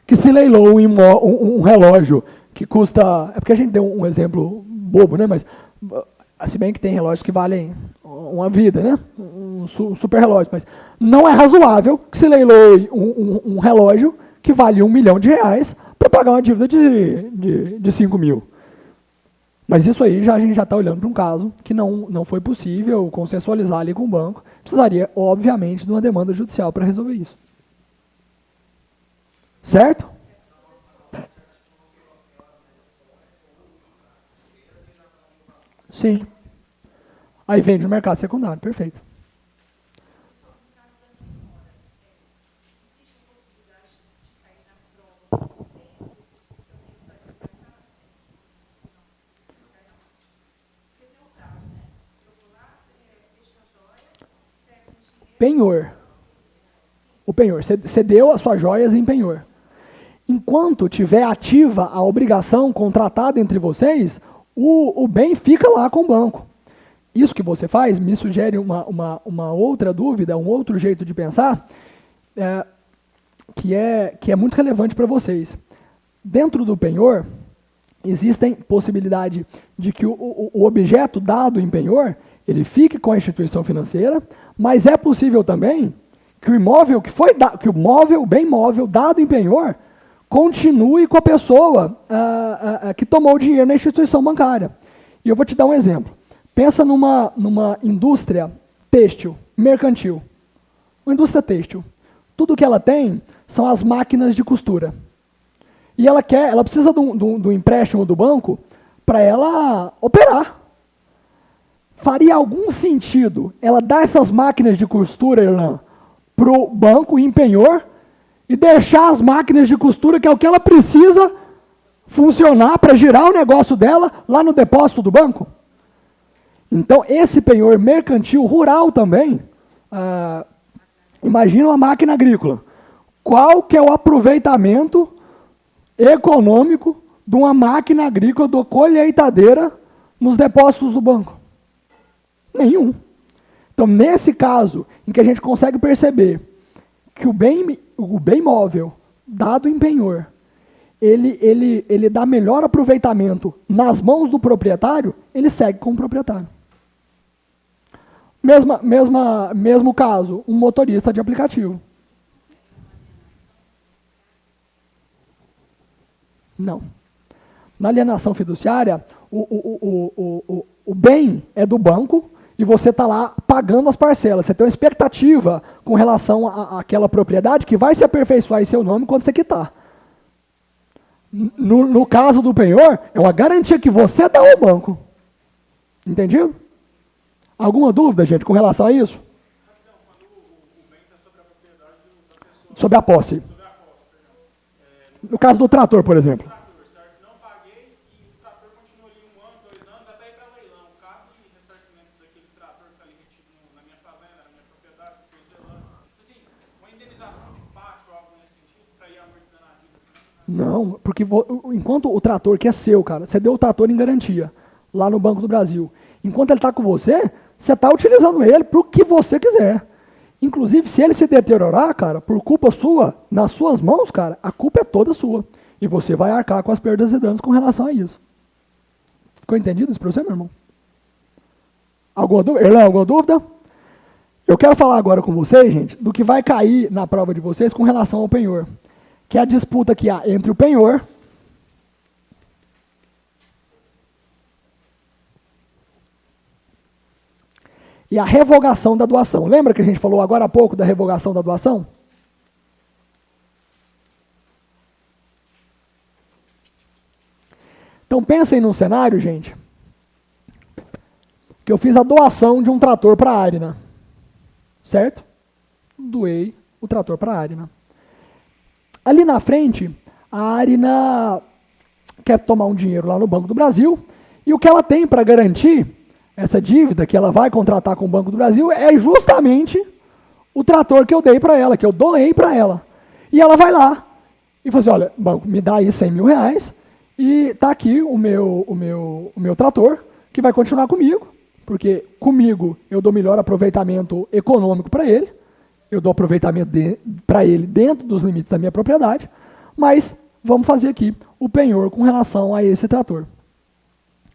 que se leilou um relógio que custa... É porque a gente deu um exemplo bobo, né? Mas, se bem que tem relógios que valem uma vida, né? Um super relógio. Mas não é razoável que se leiloe um relógio que vale R$1 milhão para pagar uma dívida de 5 mil. Mas isso aí a gente já está olhando para um caso que não foi possível consensualizar ali com o banco. Precisaria, obviamente, de uma demanda judicial para resolver isso. Certo? Sim. Aí vende no mercado secundário, perfeito. Penhor. O penhor. Você deu as suas joias em penhor. Enquanto tiver ativa a obrigação contratada entre vocês, o bem fica lá com o banco. Isso que você faz me sugere uma outra dúvida, um outro jeito de pensar, que é muito relevante para vocês. Dentro do penhor, existem possibilidade de que o objeto dado em penhor, ele fique com a instituição financeira, mas é possível também que o imóvel o bem móvel dado em penhor continue com a pessoa que tomou o dinheiro na instituição bancária. E eu vou te dar um exemplo. Pensa numa indústria têxtil, mercantil. Uma indústria têxtil. Tudo que ela tem são as máquinas de costura. E ela precisa de um empréstimo do banco para ela operar. Faria algum sentido ela dar essas máquinas de costura, Irlan, para o banco em penhor e deixar as máquinas de costura, que é o que ela precisa funcionar para girar o negócio dela lá no depósito do banco? Então, esse penhor mercantil rural também, imagina uma máquina agrícola. Qual que é o aproveitamento econômico de uma máquina agrícola do colheitadeira nos depósitos do banco? Nenhum. Então, nesse caso, em que a gente consegue perceber que o bem móvel dado em penhor, ele dá melhor aproveitamento nas mãos do proprietário, ele segue com o proprietário. Mesmo caso, um motorista de aplicativo. Não. Na alienação fiduciária, o bem é do banco e você está lá pagando as parcelas. Você tem uma expectativa com relação àquela propriedade que vai se aperfeiçoar em seu nome quando você quitar. No caso do penhor, é uma garantia que você dá ao banco. Entendido? Alguma dúvida, gente, com relação a isso? Rapidão, quando o bem está sobre a propriedade da pessoa. Sobre a posse. Sobre a posse, perdão. No caso do trator, por exemplo. Trator, certo? Não paguei e o trator continua ali 1 ano, 2 anos, até ir para leilão. O carro e ressarcimento daquele trator que está ali retido na minha fazenda, na minha propriedade, que eu estou zelando. Assim, uma indenização de pátio ou algo nesse sentido, para ir amortizando a dívida. Não, porque enquanto o trator que é seu, cara, você deu o trator em garantia, lá no Banco do Brasil. Enquanto ele está com você, você está utilizando ele para o que você quiser. Inclusive, se ele se deteriorar, cara, por culpa sua, nas suas mãos, cara, a culpa é toda sua. E você vai arcar com as perdas e danos com relação a isso. Ficou entendido isso para você, meu irmão? Alguma dúvida? Erlan, alguma dúvida? Eu quero falar agora com vocês, gente, do que vai cair na prova de vocês com relação ao penhor. Que é a disputa que há entre o penhor e a revogação da doação. Lembra que a gente falou agora há pouco da revogação da doação? Então pensem num cenário, gente, que eu fiz a doação de um trator para a Arina. Certo? Doei o trator para a Arina. Ali na frente, a Arina quer tomar um dinheiro lá no Banco do Brasil e o que ela tem para garantir essa dívida que ela vai contratar com o Banco do Brasil é justamente o trator que eu dei para ela, que eu doei para ela. E ela vai lá e fala assim, olha, banco, me dá aí 100 mil reais e está aqui o meu trator, que vai continuar comigo, porque comigo eu dou melhor aproveitamento econômico para ele, eu dou aproveitamento para ele dentro dos limites da minha propriedade, mas vamos fazer aqui o penhor com relação a esse trator.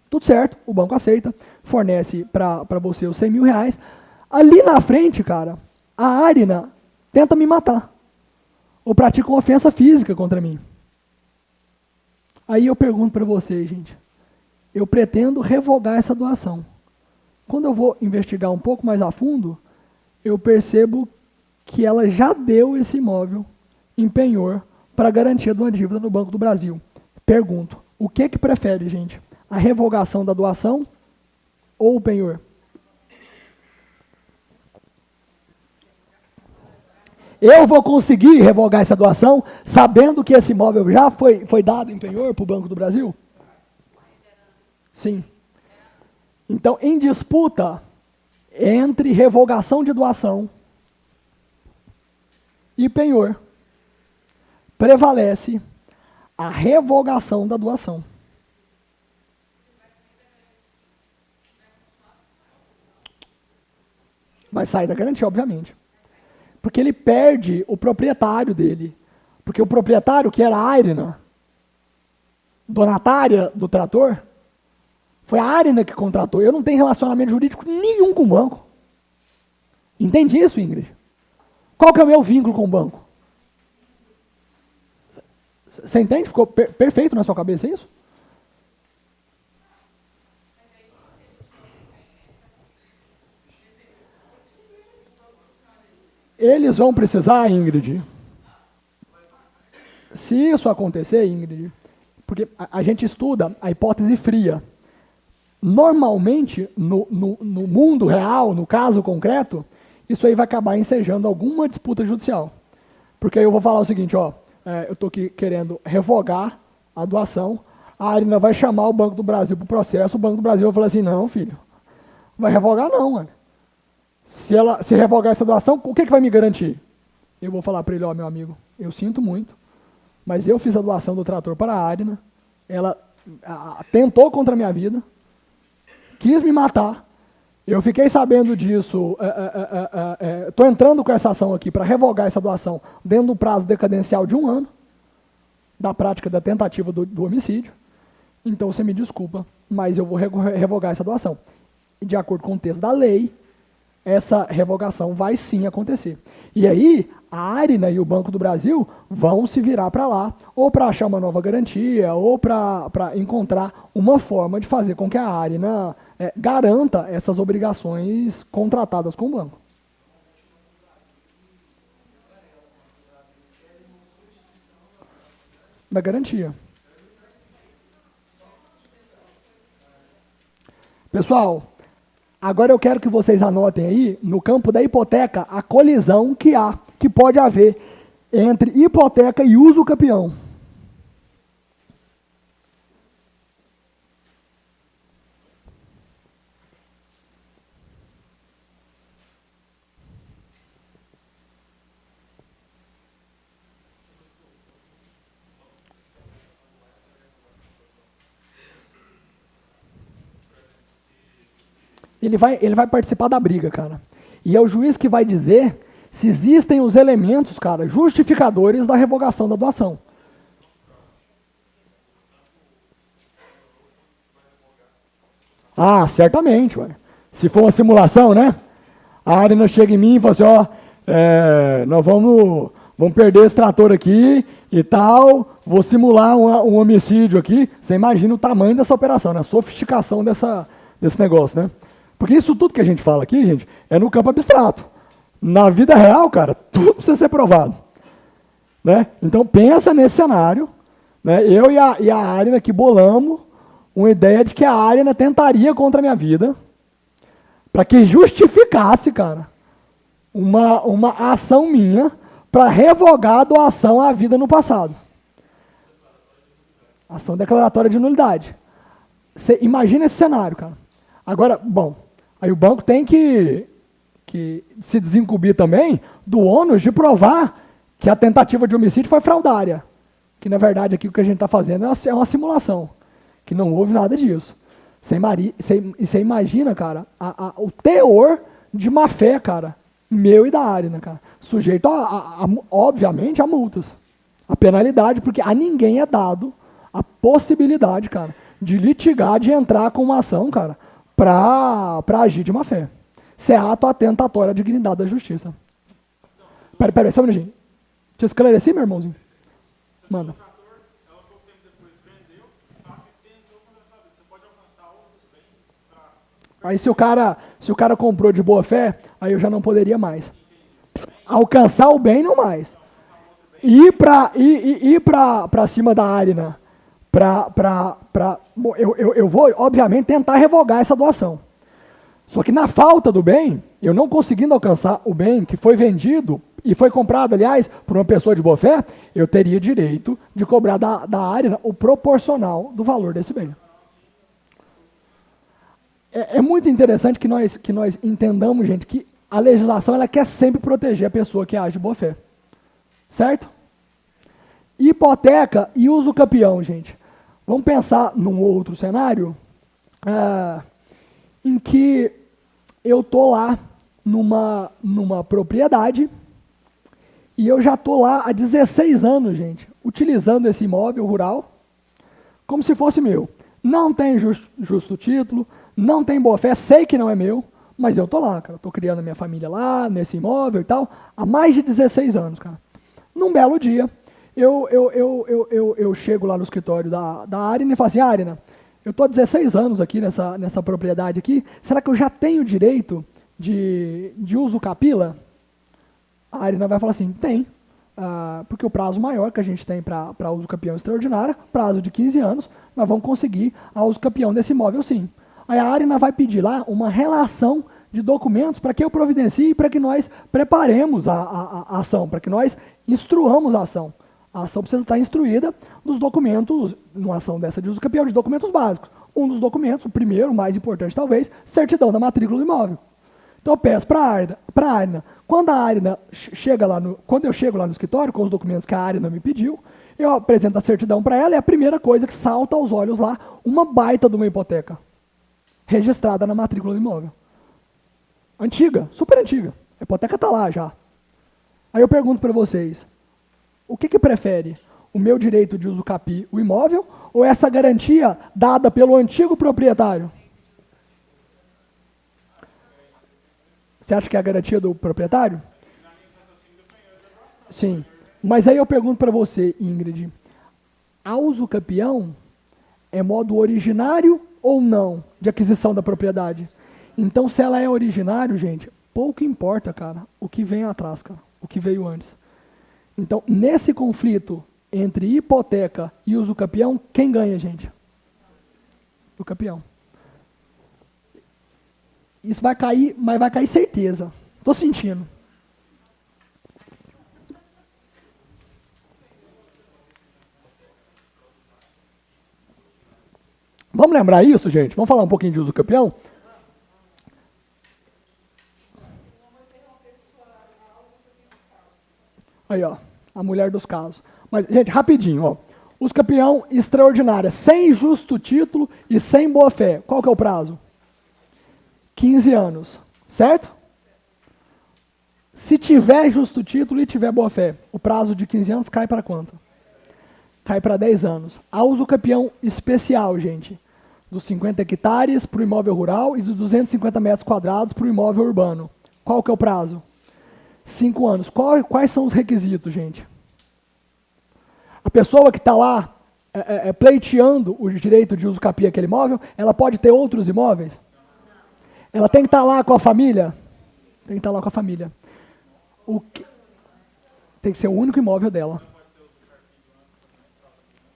Tudo certo, o banco aceita, fornece para você os 100 mil reais. Ali na frente, cara, a Arina tenta me matar. Ou pratica uma ofensa física contra mim. Aí eu pergunto para vocês, gente, eu pretendo revogar essa doação. Quando eu vou investigar um pouco mais a fundo, eu percebo que ela já deu esse imóvel em penhor para garantia de uma dívida no Banco do Brasil. Pergunto, o que prefere, gente? A revogação da doação ou o penhor? Eu vou conseguir revogar essa doação sabendo que esse imóvel já foi dado em penhor para o Banco do Brasil? Sim. Então, em disputa entre revogação de doação e penhor, prevalece a revogação da doação. Vai sair da garantia, obviamente. Porque ele perde o proprietário dele. Porque o proprietário, que era a Arina, donatária do trator, foi a Arina que contratou. Eu não tenho relacionamento jurídico nenhum com o banco. Entende isso, Ingrid? Qual que é o meu vínculo com o banco? Você entende? Ficou perfeito na sua cabeça isso? Eles vão precisar, Ingrid, se isso acontecer, Ingrid, porque a gente estuda a hipótese fria. Normalmente, no mundo real, no caso concreto, isso aí vai acabar ensejando alguma disputa judicial. Porque aí eu vou falar o seguinte, ó, eu estou aqui querendo revogar a doação, a Arina vai chamar o Banco do Brasil para o processo, o Banco do Brasil vai falar assim, não, filho, vai revogar não, mano. Se revogar essa doação, o que vai me garantir? Eu vou falar para ele, ó, meu amigo, eu sinto muito, mas eu fiz a doação do trator para a Arina, ela tentou contra a minha vida, quis me matar, eu fiquei sabendo disso, estou entrando com essa ação aqui para revogar essa doação dentro do prazo decadencial de 1 ano, da prática da tentativa do homicídio, então você me desculpa, mas eu vou revogar essa doação. E de acordo com o texto da lei, essa revogação vai sim acontecer. E aí, a Arina e o Banco do Brasil vão se virar para lá, ou para achar uma nova garantia, ou para encontrar uma forma de fazer com que a Arina garanta essas obrigações contratadas com o banco. Da garantia. Pessoal, agora eu quero que vocês anotem aí, no campo da hipoteca, a colisão que pode haver entre hipoteca e uso capião. Ele vai participar da briga, cara. E é o juiz que vai dizer se existem os elementos, cara, justificadores da revogação da doação. Ah, certamente, ué. Se for uma simulação, né? A Arina chega em mim e fala assim, ó, nós vamos perder esse trator aqui e tal, vou simular um homicídio aqui. Você imagina o tamanho dessa operação, né? A sofisticação desse negócio, né? Porque isso tudo que a gente fala aqui, gente, é no campo abstrato. Na vida real, cara, tudo precisa ser provado. Né? Então, pensa nesse cenário. Né? Eu e a Arina que bolamos uma ideia de que a Arina tentaria contra a minha vida para que justificasse, cara, uma ação minha para revogar a doação à vida no passado. Ação declaratória de nulidade. Você imagina esse cenário, cara. Agora, bom, aí o banco tem que se desincumbir também do ônus de provar que a tentativa de homicídio foi fraudária. Que, na verdade, aqui o que a gente está fazendo é uma simulação. Que não houve nada disso. Você imagina, cara, o teor de má-fé, cara, meu e da Arina, cara. Sujeito, obviamente, a multas. A penalidade, porque a ninguém é dado a possibilidade, cara, de litigar, de entrar com uma ação, cara, para agir de má-fé. Isso é ato atentatório à dignidade da justiça. Peraí, só um minutinho. Te esclareci, meu irmãozinho? Manda. Aí se o cara comprou de boa fé, aí eu já não poderia mais. Alcançar o bem, não mais. Ir para cima da Arina. Eu vou, obviamente, tentar revogar essa doação. Só que na falta do bem, eu não conseguindo alcançar o bem que foi vendido e foi comprado, aliás, por uma pessoa de boa fé, eu teria direito de cobrar da Arina o proporcional do valor desse bem. É muito interessante que nós entendamos, gente, que a legislação ela quer sempre proteger a pessoa que age de boa fé. Certo? Hipoteca e uso capião, gente. Vamos pensar num outro cenário em que eu estou lá numa propriedade e eu já estou lá há 16 anos, gente, utilizando esse imóvel rural como se fosse meu. Não tem justo título, não tem boa fé, sei que não é meu, mas eu estou lá, cara. Estou criando a minha família lá, nesse imóvel e tal, há mais de 16 anos, cara. Num belo dia, eu chego lá no escritório da Arina e falo assim, Arina, eu estou há 16 anos aqui nessa propriedade aqui, será que eu já tenho direito de uso capila? A Arina vai falar assim, tem, porque o prazo maior que a gente tem para uso capião extraordinário, prazo de 15 anos, nós vamos conseguir a uso capião desse imóvel sim. Aí a Arina vai pedir lá uma relação de documentos para que eu providencie e para que nós preparemos a ação, para que nós instruamos a ação. A ação precisa estar instruída nos documentos, numa ação dessa de uso capião, de documentos básicos. Um dos documentos, o primeiro, o mais importante talvez, certidão da matrícula do imóvel. Então eu peço para a Arina, quando eu chego lá no escritório com os documentos que a Arina me pediu, eu apresento a certidão para ela e a primeira coisa que salta aos olhos lá, uma baita de uma hipoteca, registrada na matrícula do imóvel. Antiga, super antiga. A hipoteca está lá já. Aí eu pergunto para vocês, o que prefere? O meu direito de uso capi, o imóvel, ou essa garantia dada pelo antigo proprietário? Você acha que é a garantia do proprietário? Na minha raciocínio do penhor e da doação. Sim. Mas aí eu pergunto para você, Ingrid, a usucapião é modo originário ou não de aquisição da propriedade? Então, se ela é originário, gente, pouco importa, cara, o que vem atrás, cara, o que veio antes. Então, nesse conflito entre hipoteca e usucapião, quem ganha, gente? O campeão. Isso vai cair, mas vai cair certeza. Tô sentindo. Vamos lembrar isso, gente? Vamos falar um pouquinho de usucapião? Aí, ó, a mulher dos casos. Mas, gente, rapidinho, ó. Usucapião extraordinária, sem justo título e sem boa-fé. Qual que é o prazo? 15 anos, certo? Se tiver justo título e tiver boa-fé, o prazo de 15 anos cai para quanto? Cai para 10 anos. A usucapião especial, gente, dos 50 hectares para o imóvel rural e dos 250 metros quadrados para o imóvel urbano. Qual que é o prazo? 5 anos. Quais são os requisitos, gente? A pessoa que está lá pleiteando o direito de usucapião aquele imóvel, ela pode ter outros imóveis? Ela tem que estar lá com a família? Tem que estar lá com a família. Tem que ser o único imóvel dela.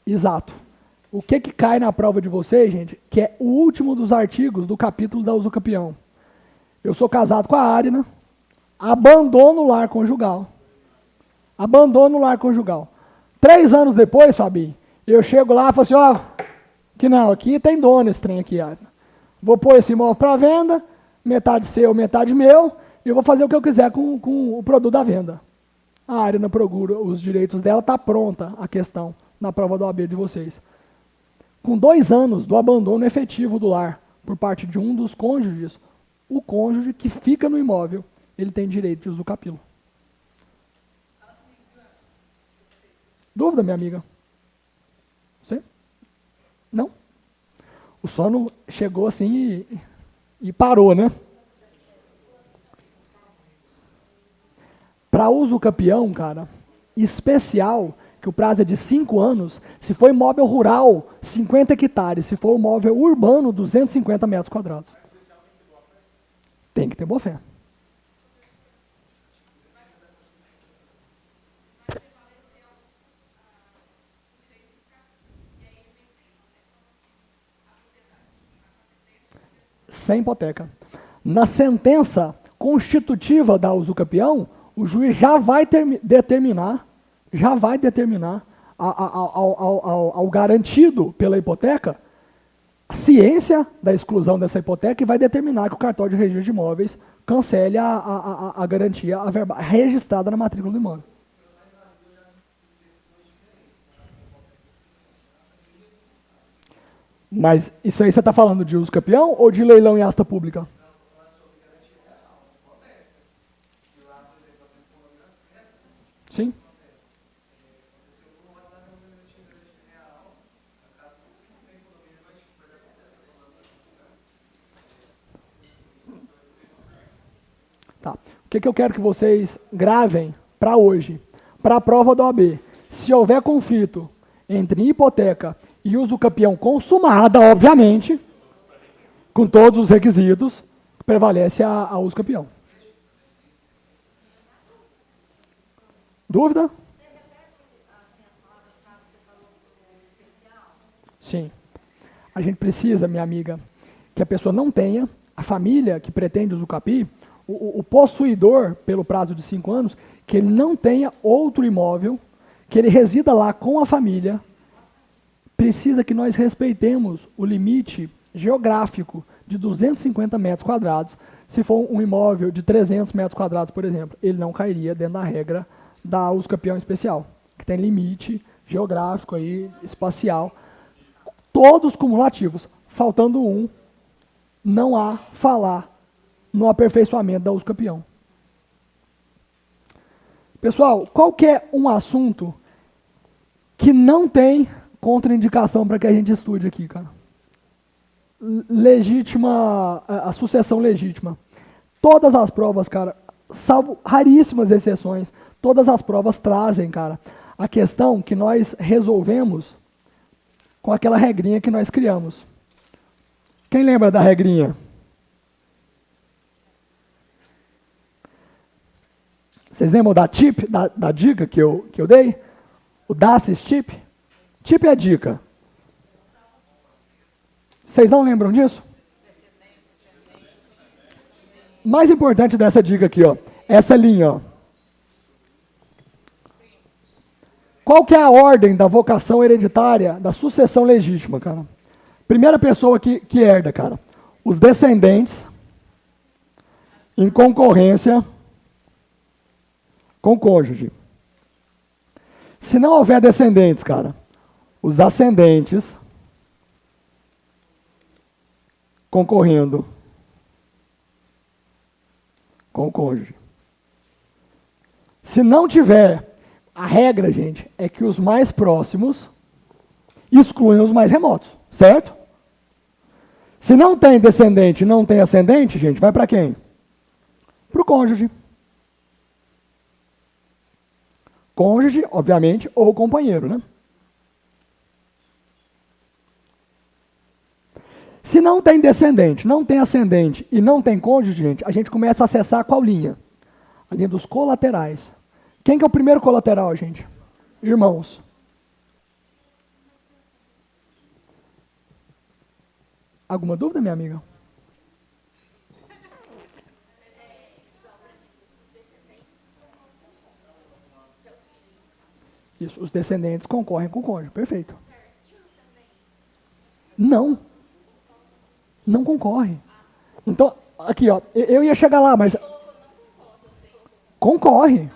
Exato. O que cai na prova de vocês, gente, que é o último dos artigos do capítulo da usucapião. Eu sou casado com a Arina, abandono o lar conjugal. Abandono o lar conjugal. 3 anos depois, Fabi, eu chego lá e falo assim, ó, que não, aqui tem dono esse trem aqui, Arina. Vou pôr esse imóvel para venda, metade seu, metade meu, e eu vou fazer o que eu quiser com o produto da venda. A Arina procura os direitos dela, está pronta a questão na prova do AB de vocês. Com 2 anos do abandono efetivo do lar por parte de um dos cônjuges, o cônjuge que fica no imóvel, ele tem direito de usucapilo. Dúvida, minha amiga? Você? Não? O sono chegou assim e parou, né? Para usucapião, cara, especial, que o prazo é de 5 anos, se for imóvel rural, 50 hectares, se for imóvel urbano, 250 metros quadrados. Tem que ter boa fé. Sem hipoteca. Na sentença constitutiva da usucapião, o juiz já vai determinar ao garantido pela hipoteca a ciência da exclusão dessa hipoteca e vai determinar que o cartório de registro de imóveis cancele a garantia registrada na matrícula do imóvel. Mas isso aí você está falando de usucapião ou de leilão em asta pública? Sim. Tá. O que eu quero que vocês gravem para hoje? Para a prova do OAB. Se houver conflito entre hipoteca e usucapião consumada, obviamente, com todos os requisitos, prevalece a usucapião. Dúvida? Sim. A gente precisa, minha amiga, que a pessoa não tenha, a família que pretende usucapi, o possuidor, pelo prazo de 5 anos, que ele não tenha outro imóvel, que ele resida lá com a família, precisa que nós respeitemos o limite geográfico de 250 metros quadrados. Se for um imóvel de 300 metros quadrados, por exemplo, ele não cairia dentro da regra da usucapião especial, que tem limite geográfico aí, espacial, todos cumulativos, faltando um, não há falar no aperfeiçoamento da usucapião. Pessoal, qualquer um assunto que não tem contraindicação para que a gente estude aqui, cara. Legítima, a sucessão legítima. Todas as provas, cara, salvo raríssimas exceções, todas as provas trazem, cara, a questão que nós resolvemos com aquela regrinha que nós criamos. Quem lembra da regrinha? Vocês lembram da tip, da dica que eu dei? O DASIS tip? Tip é dica. Vocês não lembram disso? Mais importante dessa dica aqui, ó, essa linha, ó. Qual que é a ordem da vocação hereditária, da sucessão legítima, cara? Primeira pessoa que herda, cara. Os descendentes, em concorrência com o cônjuge. Se não houver descendentes, cara, os ascendentes concorrendo com o cônjuge. Se não tiver, a regra, gente, é que os mais próximos excluem os mais remotos, certo? Se não tem descendente, não tem ascendente, gente, vai para quem? Para o cônjuge. Cônjuge, obviamente, ou companheiro, né? Se não tem descendente, não tem ascendente e não tem cônjuge, gente, a gente começa a acessar qual linha? A linha dos colaterais. Quem que é o primeiro colateral, gente? Irmãos. Alguma dúvida, minha amiga? Isso, os descendentes concorrem com o cônjuge, perfeito. Não. Não concorre. Então, aqui, ó, eu ia chegar lá, mas concorre.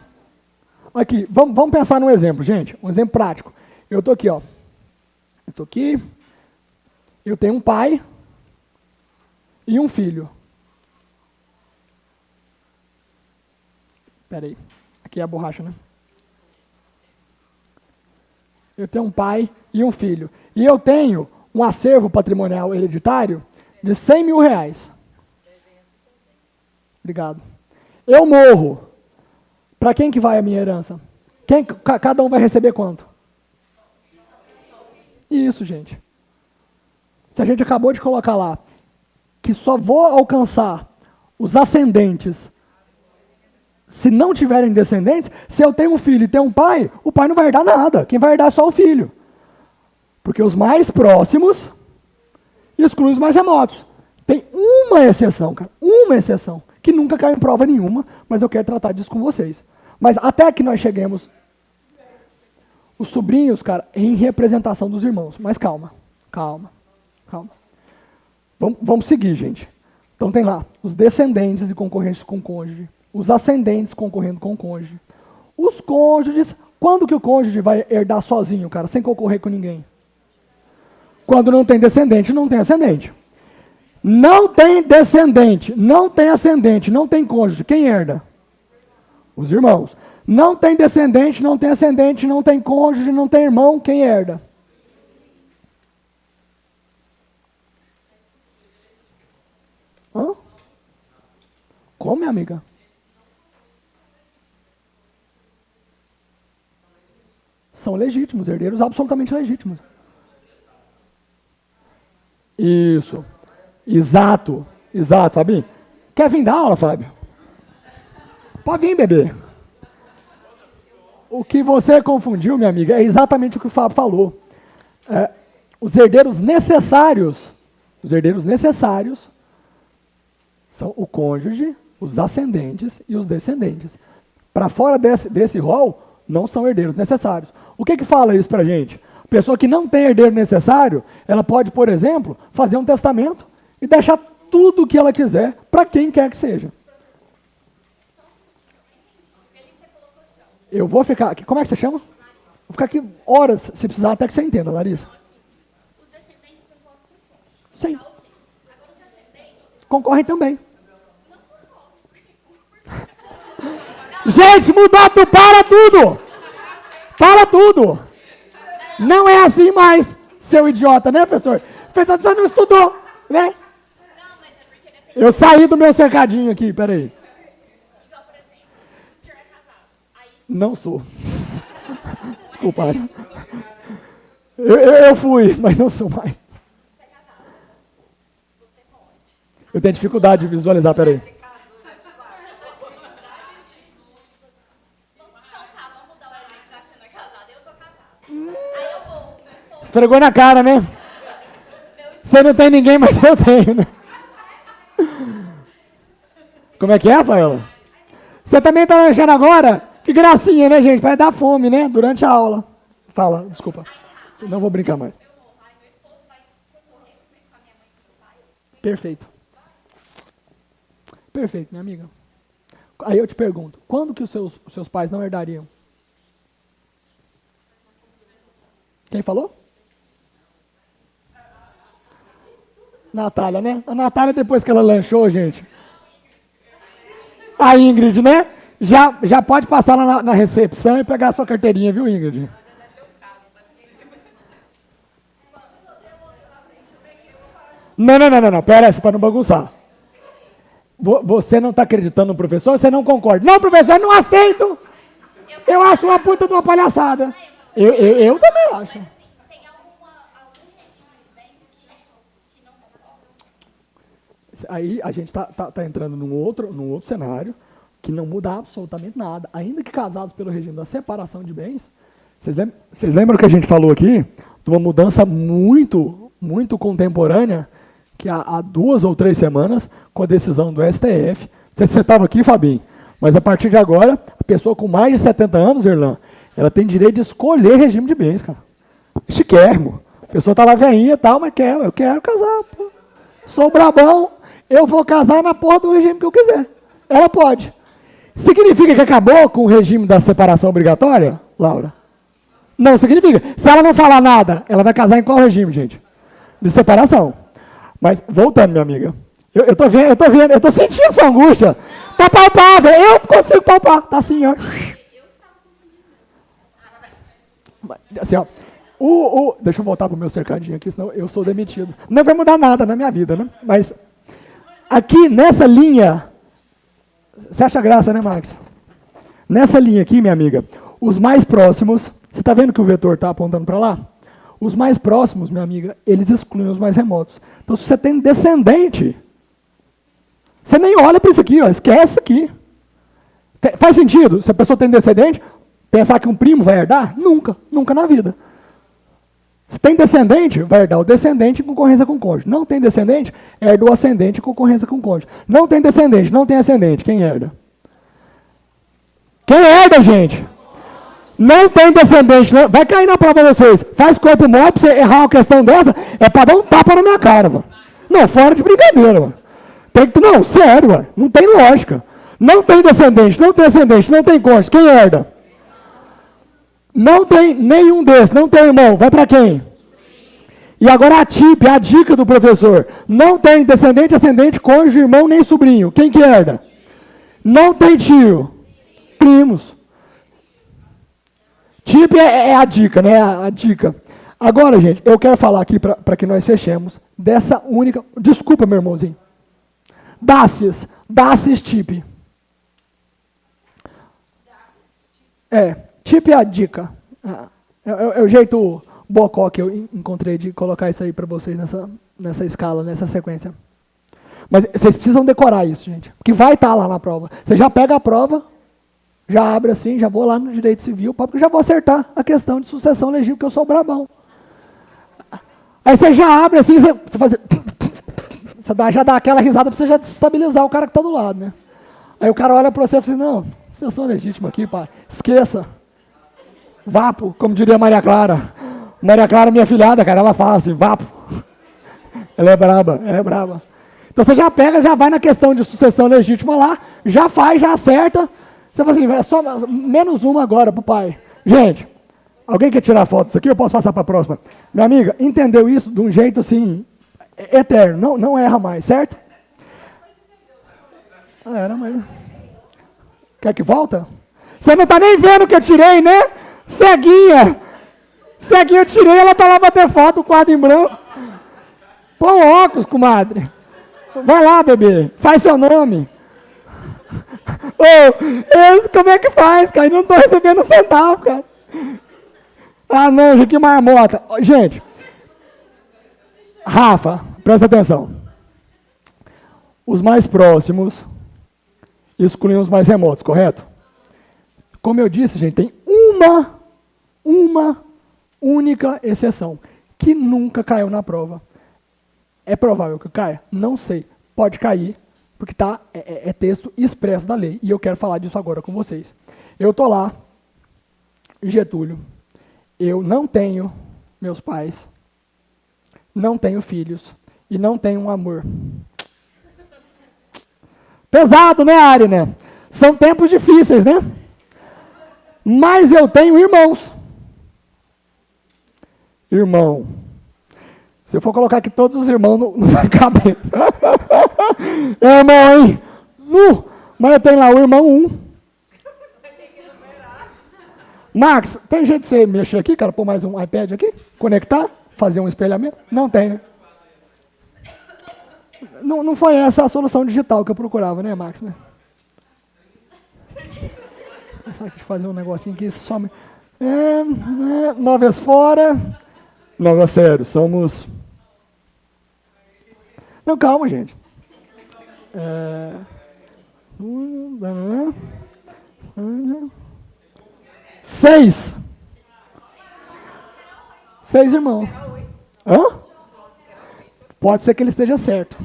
Aqui, vamos pensar num exemplo, gente, um exemplo prático. Eu tô aqui, ó. Eu tô aqui. Eu tenho um pai e um filho. Espera aí. Aqui é a borracha, né? Eu tenho um pai e um filho. E eu tenho um acervo patrimonial hereditário de 100 mil reais. Obrigado. Eu morro. Para quem que vai a minha herança? Cada um vai receber quanto? Isso, gente. Se a gente acabou de colocar lá que só vou alcançar os ascendentes se não tiverem descendentes, se eu tenho um filho e tenho um pai, o pai não vai herdar nada. Quem vai herdar é só o filho. Porque os mais próximos excluem os mais remotos. Tem uma exceção, cara. Uma exceção. Que nunca caiu em prova nenhuma, mas eu quero tratar disso com vocês. Mas até que nós cheguemos, os sobrinhos, cara, em representação dos irmãos. Mas calma, calma, calma. Vamos seguir, gente. Então tem lá, os descendentes e concorrentes com o cônjuge, os ascendentes concorrendo com o cônjuge. Os cônjuges, quando que o cônjuge vai herdar sozinho, cara, sem concorrer com ninguém? Quando não tem descendente, não tem ascendente. Não tem descendente, não tem ascendente, não tem cônjuge. Quem herda? Os irmãos. Não tem descendente, não tem ascendente, não tem cônjuge, não tem irmão. Quem herda? Hã? Como, minha amiga? São legítimos, herdeiros absolutamente legítimos. Isso. Exato, Fabinho. Quer vir dar aula, Fábio? Pode vir, bebê. O que você confundiu, minha amiga, é exatamente o que o Fábio falou. Os herdeiros necessários são o cônjuge, os ascendentes e os descendentes. Para fora desse rol, não são herdeiros necessários. O que fala isso para a gente? A pessoa que não tem herdeiro necessário, ela pode, por exemplo, fazer um testamento e deixar tudo o que ela quiser para quem quer que seja. Eu vou ficar aqui. Como é que você chama? Vou ficar aqui horas, se precisar, até que você entenda, Larissa. Os descendentes concorrem com o Sim. Agora os ascendentes Concorrem também. não concorrem. Gente, mudou tudo, para tudo! Para tudo! Não é assim mais, seu idiota, né, professor? Professor, você não estudou, né? Não, mas é porque depende Eu saí do meu cercadinho aqui, peraí. Igual, por exemplo, o senhor é casado. Aí, Não sou. Desculpa. Eu fui, mas não sou mais. você é casado. Você pode. Eu tenho dificuldade de visualizar, peraí. Então tá, vamos mudar o exemplo, já que você não é casado. Eu sou casada. Aí eu vou, meu esposo, Esfregou na cara, né? Você não tem ninguém, mas eu tenho, né? Como é que é, Rafaela? Você também tá lanchando agora? Que gracinha, né, gente? Vai dar fome, né? Durante a aula. Fala, desculpa. Não vou brincar mais. eu vou. Aí meu esposo vai concorrer com a minha mãe e com meu pai. Perfeito. Perfeito, minha amiga. Aí eu te pergunto, quando que os seus pais não herdariam? Quem falou? Natália, né? A Natália, depois que ela lanchou, gente. A Ingrid, né? Já pode passar lá na recepção e pegar a sua carteirinha, viu, Ingrid? Não. Pera aí, para não bagunçar. Você não está acreditando no professor? Você não concorda? Não, professor, eu não aceito. Eu acho uma puta de uma palhaçada. Eu também acho. Assim, tem algum regime de bens que não concorda? Aí a gente tá entrando num outro cenário que não muda absolutamente nada. Ainda que casados pelo regime da separação de bens, vocês lembram que a gente falou aqui de uma mudança muito, muito contemporânea, que há 2 ou 3 semanas, com a decisão do STF. Não sei se você estava aqui, Fabinho, mas a partir de agora, a pessoa com mais de 70 anos, Irlan, ela tem direito de escolher regime de bens, cara. Chiquérrimo. A pessoa tá lá velhinha e tal, mas eu quero casar, pô. Sou brabão, eu vou casar na porra do regime que eu quiser. Ela pode. Significa que acabou com o regime da separação obrigatória, Laura? Não significa. Se ela não falar nada, ela vai casar em qual regime, gente? De separação. Mas, voltando, minha amiga, eu tô vendo, eu tô sentindo sua angústia. Tá palpável, eu consigo palpar. Tá assim, ó. Assim, ó. Deixa eu voltar pro meu cercadinho aqui, senão eu sou demitido. Não vai mudar nada na minha vida, né? Mas, aqui, nessa linha, você acha graça, né, Max? Nessa linha aqui, minha amiga, os mais próximos, você tá vendo que o vetor tá apontando para lá? Os mais próximos, minha amiga, eles excluem os mais remotos. Então, se você tem descendente, você nem olha para isso aqui, ó, esquece isso aqui. Faz sentido? Se a pessoa tem descendente, pensar que um primo vai herdar? Nunca, nunca na vida. Se tem descendente, vai herdar o descendente em concorrência com o cônjuge. Não tem descendente, herda o ascendente em concorrência com o cônjuge. Não tem descendente, não tem ascendente, quem herda? Quem herda, gente? Não tem descendente, não. Vai cair na prova de vocês. Faz corpo mole pra você errar uma questão dessa, é pra dar um tapa na minha cara, mano. Não, fora de brincadeira, mano. Não, sério, mano. Não tem lógica. Não tem descendente, não tem ascendente, não tem cônjuge. Quem herda? Não tem nenhum desses, não tem irmão. Vai pra quem? E agora a tip, a dica do professor. Não tem descendente, ascendente, cônjuge, irmão, nem sobrinho. Quem que herda? Não tem tio. Primos. Tip é a dica, né? A dica. Agora, gente, eu quero falar aqui para que nós fechemos dessa única... Desculpa, meu irmãozinho. Dacis tip. Tip é a dica. É o jeito bocó que eu encontrei de colocar isso aí para vocês nessa escala, nessa sequência. Mas vocês precisam decorar isso, gente. Porque vai estar lá na prova. Você já pega a prova, já abre assim, já vou lá no direito civil, porque já vou acertar a questão de sucessão legítima, porque eu sou brabão. Aí você já abre assim, você faz... já dá aquela risada para você já desestabilizar o cara que está do lado, né? Aí o cara olha para você e fala assim, não, sucessão legítima aqui, pai, esqueça. Vapo, como diria Maria Clara. Maria Clara, minha filhada, cara, ela fala assim, vapo. Ela é braba. Então você já pega, já vai na questão de sucessão legítima lá, já faz, já acerta. Você fala assim, é só menos uma agora pro pai. Gente, alguém quer tirar foto disso aqui? Eu posso passar para a próxima. Minha amiga, entendeu isso de um jeito assim, eterno, não erra mais, certo? Era, mas... Quer que volta? Você não está nem vendo o que eu tirei, né? Ceguinha eu tirei, ela tá lá bater foto, o quadro em branco. Põe óculos, comadre. Vai lá, bebê. Faz seu nome. Ô, como é que faz, cara? Eu não estou recebendo um centavo, cara. Ah, não, gente, que marmota. Gente, Rafa, presta atenção. Os mais próximos excluem os mais remotos, correto? Como eu disse, gente, tem uma única exceção, que nunca caiu na prova. É provável que caia? Não sei. Pode cair, porque é texto expresso da lei. E eu quero falar disso agora com vocês. Eu estou lá, Getúlio. Eu não tenho meus pais, não tenho filhos e não tenho um amor. Pesado, né, Ari, né? São tempos difíceis, né? Mas eu tenho irmãos. Irmão. Se eu for colocar aqui todos os irmãos, não vai caber. É, irmão, hein? Mas eu tenho lá o irmão 1. Max, tem jeito de você mexer aqui, cara? Pôr mais um iPad aqui? Conectar? Fazer um espelhamento? Não tem, né? Não foi essa a solução digital que eu procurava, né, Max? Pensar aqui de fazer um negocinho aqui, some. Novias fora. Não, é sério, somos... Não, calma, gente. 6 irmãos. Hã? Pode ser que ele esteja certo.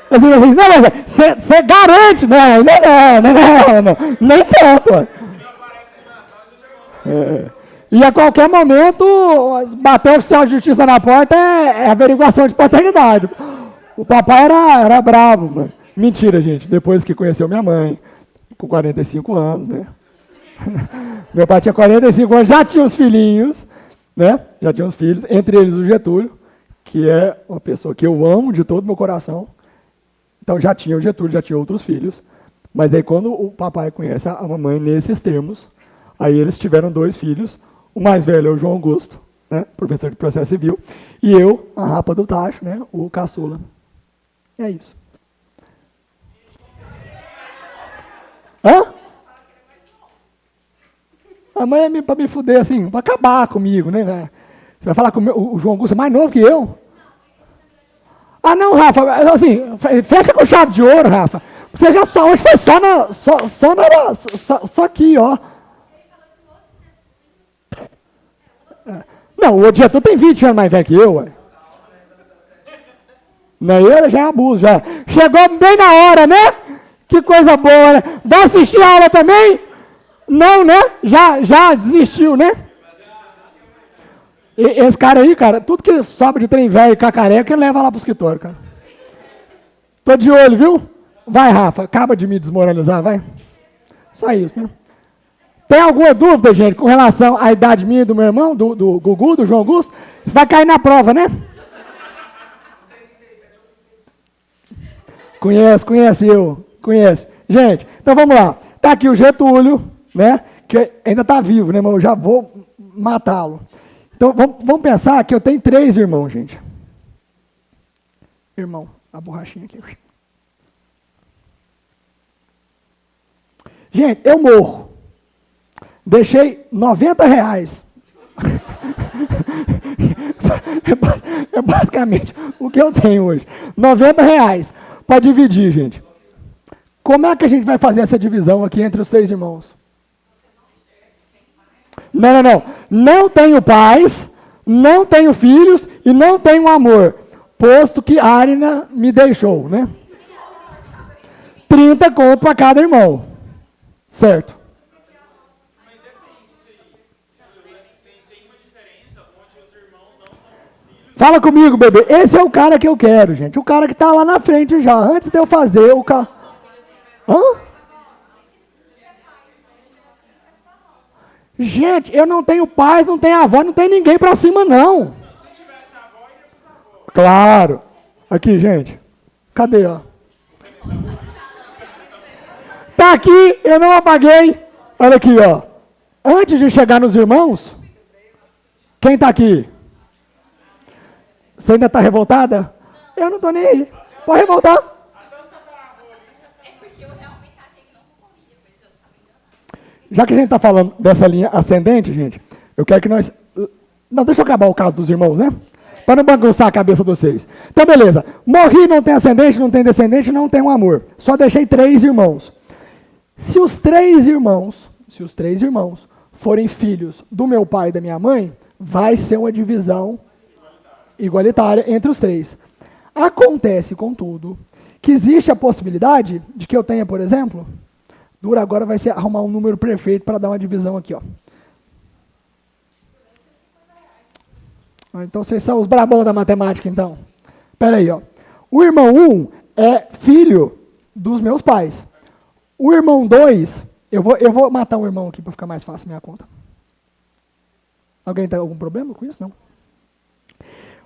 Não, mas você garante, não, nem tanto. E a qualquer momento, bater o oficial de justiça na porta é averiguação de paternidade. O papai era bravo, mano. Mentira, gente. Depois que conheceu minha mãe, com 45 anos, né? Meu pai tinha 45 anos, já tinha os filhinhos, né? Já tinha os filhos, entre eles o Getúlio, que é uma pessoa que eu amo de todo o meu coração. Então já tinha o Getúlio, já tinha outros filhos. Mas aí quando o papai conhece a mamãe nesses termos, aí eles tiveram 2 filhos. O mais velho é o João Augusto, né? Professor de processo civil. E eu, a Rapa do Tacho, né? O caçula. É isso. Hã? A mãe é para me fuder, assim, para acabar comigo, né? Você vai falar que o João Augusto é mais novo que eu? Ah, não, Rafa, assim, fecha com chave de ouro, Rafa. Você já só, hoje foi só aqui, ó. Não, o Getúlio tem 20 anos mais velho que eu, ué. Não, eu já é abuso, já. Chegou bem na hora, né? Que coisa boa, né? Vai assistir a aula também? Não, né? Já desistiu, né? Esse cara aí, cara, tudo que sobe de trem velho e cacareca, ele leva lá pro escritório, cara. Tô de olho, viu? Vai, Rafa, acaba de me desmoralizar, vai. Só isso, né? Tem alguma dúvida, gente, com relação à idade minha e do meu irmão, do Gugu, do João Augusto? Isso vai cair na prova, né? Conhece. Gente, então vamos lá. Tá aqui o Getúlio, né? Que ainda tá vivo, né? Mas eu já vou matá-lo. Então vamos pensar que eu tenho 3 irmãos, gente. Irmão, a borrachinha aqui. Gente, eu morro. Deixei R$90. É basicamente o que eu tenho hoje. R$90 para dividir, gente. Como é que a gente vai fazer essa divisão aqui entre os 3 irmãos? Não. Não tenho pais, não tenho filhos e não tenho amor. Posto que Arina me deixou, né? 30 conto para cada irmão. Certo. Mas depende disso aí. Tem uma diferença onde os irmãos não são filhos. Fala comigo, bebê. Esse é o cara que eu quero, gente. O cara que está lá na frente já. Antes de eu fazer o cara. Hã? Gente, eu não tenho pais, não tenho avó, não tenho ninguém pra cima, não. Se tivesse avó, iria pros avós. Claro. Aqui, gente. Cadê, ó? Tá aqui, eu não apaguei. Olha aqui, ó. Antes de chegar nos irmãos, quem tá aqui? Você ainda tá revoltada? Eu não estou nem aí. Pode revoltar. Até os tataravô ali. É porque eu realmente achei que não concorria, mas eu estava enganada. Já que a gente está falando dessa linha ascendente, gente, eu quero que nós... Não, deixa eu acabar o caso dos irmãos, né? Para não bagunçar a cabeça de vocês. Então, beleza. Morri, não tem ascendente, não tem descendente, não tem um amor. Só deixei 3 irmãos. Se os três irmãos forem filhos do meu pai e da minha mãe, vai ser uma divisão igualitária entre os 3. Acontece, contudo, que existe a possibilidade de que eu tenha, por exemplo, dura agora vai ser arrumar um número perfeito para dar uma divisão aqui, ó. Então vocês são os brabão da matemática, então. Espera aí, ó. O irmão 1 é filho dos meus pais. O irmão 2, eu vou matar um irmão aqui para ficar mais fácil a minha conta. Alguém tem algum problema com isso? Não.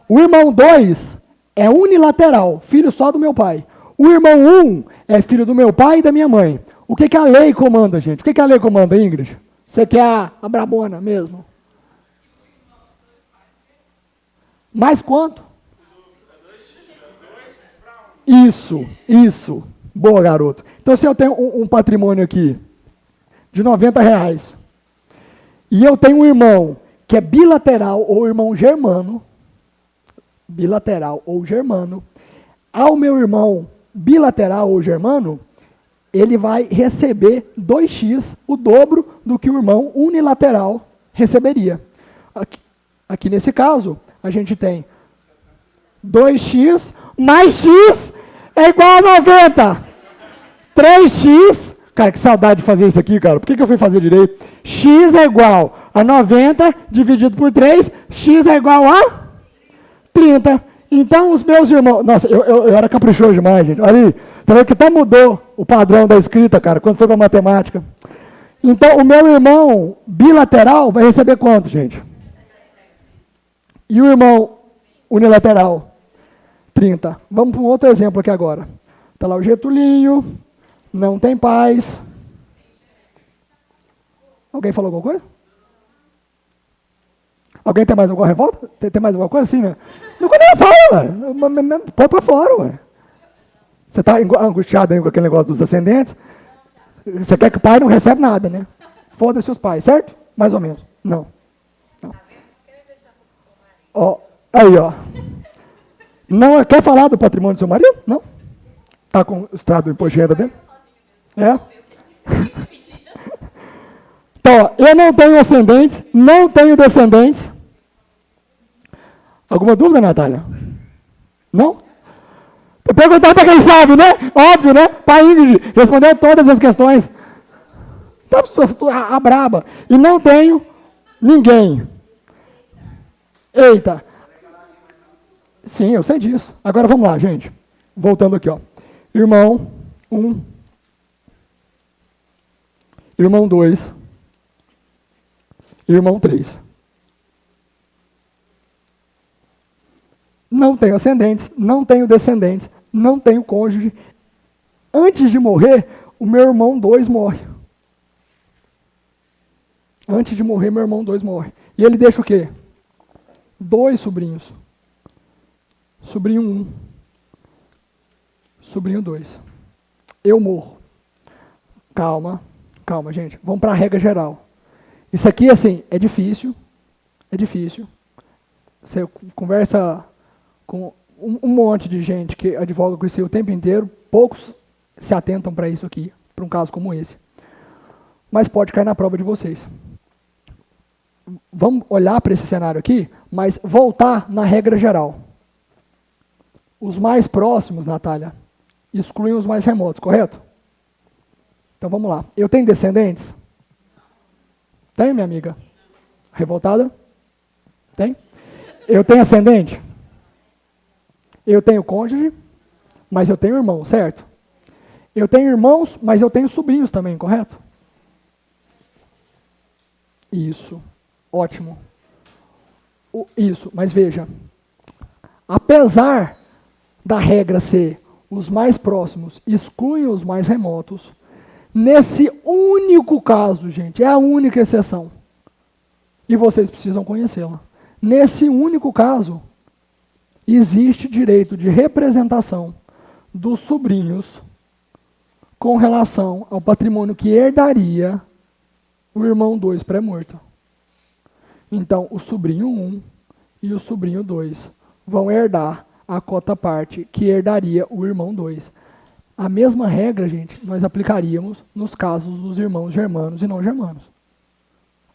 O irmão 2 é unilateral, filho só do meu pai. O irmão 1 é filho do meu pai e da minha mãe. O que a lei comanda, gente? O que a lei comanda, Ingrid? Você quer a brabona mesmo? Mais quanto? Isso. Boa, garoto. Então, se eu tenho um patrimônio aqui de R$90, e eu tenho um irmão que é bilateral ou irmão germano, ao meu irmão bilateral ou germano, ele vai receber 2x, o dobro do que o irmão unilateral receberia. Aqui nesse caso, a gente tem 2x mais x é igual a 90. 3x, cara, que saudade de fazer isso aqui, cara. Por que eu fui fazer direito? X é igual a 90 dividido por 3, x é igual a 30. Então, os meus irmãos... Nossa, eu era caprichoso demais, gente. Olha aí, tá vendo que até mudou o padrão da escrita, cara, quando foi para matemática. Então, o meu irmão bilateral vai receber quanto, gente? E o irmão unilateral? 30. Vamos para um outro exemplo aqui agora. Está lá o Getulinho, não tem paz. Alguém falou alguma coisa? Alguém tem mais alguma revolta? Tem mais alguma coisa assim, né? Não quando eu falo, ué. Põe para fora, ué. Você está angustiado aí com aquele negócio dos ascendentes? Você quer que o pai não recebe nada, né? Foda-se os pais, certo? Mais ou menos. Não. Ó, aí, ó. Não, quer falar do patrimônio do seu marido? Não? Está com o extrato do imposto de renda dele? É? Então, ó, eu não tenho ascendentes, não tenho descendentes. Alguma dúvida, Natália? Não? Vou perguntar para quem sabe, né? Óbvio, né? Para Ingrid, respondeu todas as questões. A braba. E não tenho ninguém. Eita. Sim, eu sei disso. Agora vamos lá, gente. Voltando aqui, ó. Irmão 1. Irmão 2. Irmão 3. Não tenho ascendentes, não tenho descendentes, não tenho cônjuge. Antes de morrer, o meu irmão 2 morre. Antes de morrer, meu irmão 2 morre. E ele deixa o quê? 2 sobrinhos. Sobrinho 1. Sobrinho 2. Eu morro. Calma, gente. Vamos para a regra geral. Isso aqui, assim, é difícil. É difícil. Você conversa com um monte de gente que advoga com isso o tempo inteiro. Poucos se atentam para isso aqui, para um caso como esse. Mas pode cair na prova de vocês. Vamos olhar para esse cenário aqui, mas voltar na regra geral. Os mais próximos, Natália, excluem os mais remotos, correto? Então vamos lá. Eu tenho descendentes? Tem, minha amiga? Revoltada? Tem? Eu tenho ascendente? Eu tenho cônjuge, mas eu tenho irmão, certo? Eu tenho irmãos, mas eu tenho sobrinhos também, correto? Isso. Ótimo. Isso, mas veja. Apesar da regra ser os mais próximos excluem os mais remotos, nesse único caso, gente, é a única exceção. E vocês precisam conhecê-la. Nesse único caso, existe direito de representação dos sobrinhos com relação ao patrimônio que herdaria o irmão 2 pré-morto. Então, o sobrinho 1 e o sobrinho 2 vão herdar a cota parte que herdaria o irmão 2. A mesma regra, gente, nós aplicaríamos nos casos dos irmãos germanos e não germanos.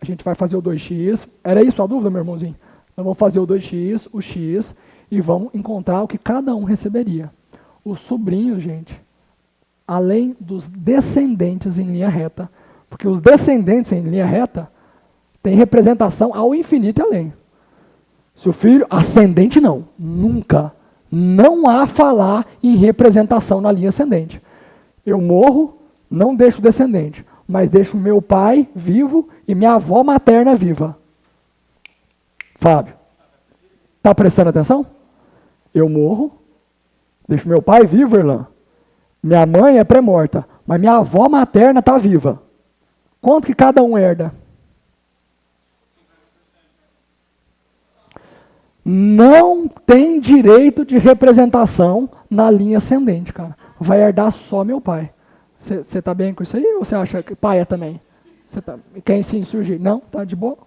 A gente vai fazer o 2x, era isso a dúvida, meu irmãozinho? Nós vamos fazer o 2x, o x, e vamos encontrar o que cada um receberia. Os sobrinhos, gente, além dos descendentes em linha reta, porque os descendentes em linha reta têm representação ao infinito e além. Se o filho, ascendente não, nunca. Não há falar em representação na linha ascendente. Eu morro, não deixo descendente, mas deixo meu pai vivo e minha avó materna viva. Fábio, está prestando atenção? Eu morro, deixo meu pai vivo, Irlã. Minha mãe é pré-morta, mas minha avó materna está viva. Quanto que cada um herda? Não tem direito de representação na linha ascendente, cara. Vai herdar só meu pai. Você está bem com isso aí ou você acha que pai é também? Quem se insurgir? Não? Tá de boa?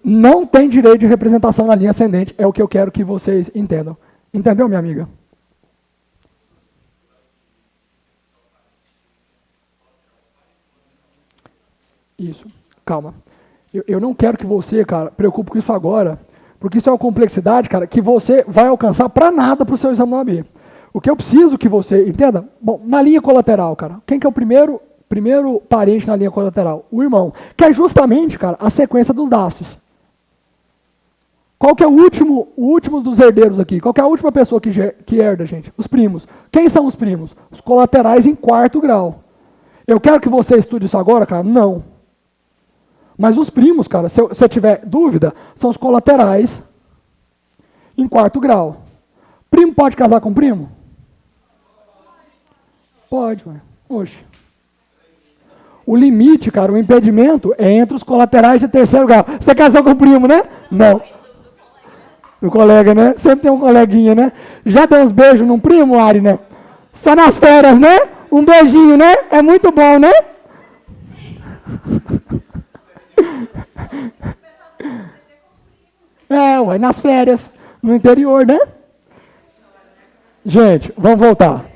Não tem direito de representação na linha ascendente, é o que eu quero que vocês entendam. Entendeu, minha amiga? Isso, calma. Eu não quero que você, cara, preocupe com isso agora, porque isso é uma complexidade, cara, que você vai alcançar para nada para o seu exame no AB. O que eu preciso que você entenda, bom, na linha colateral, cara, quem que é o primeiro parente na linha colateral? O irmão, que é justamente, cara, a sequência dos daces. Qual que é o último dos herdeiros aqui? Qual que é a última pessoa que herda, gente? Os primos. Quem são os primos? Os colaterais em 4º grau. Eu quero que você estude isso agora, cara? Não. Mas os primos, cara, se você tiver dúvida, são os colaterais em 4º grau. Primo pode casar com primo? Pode, ué. Oxe. O limite, cara, o impedimento é entre os colaterais de 3º grau. Você casou com o primo, né? Não. Do colega, né? Sempre tem um coleguinha, né? Já deu uns beijos num primo, Ari, né? Só nas férias, né? Um beijinho, né? É muito bom, né? Ué, nas férias, no interior, né? Gente, vamos voltar.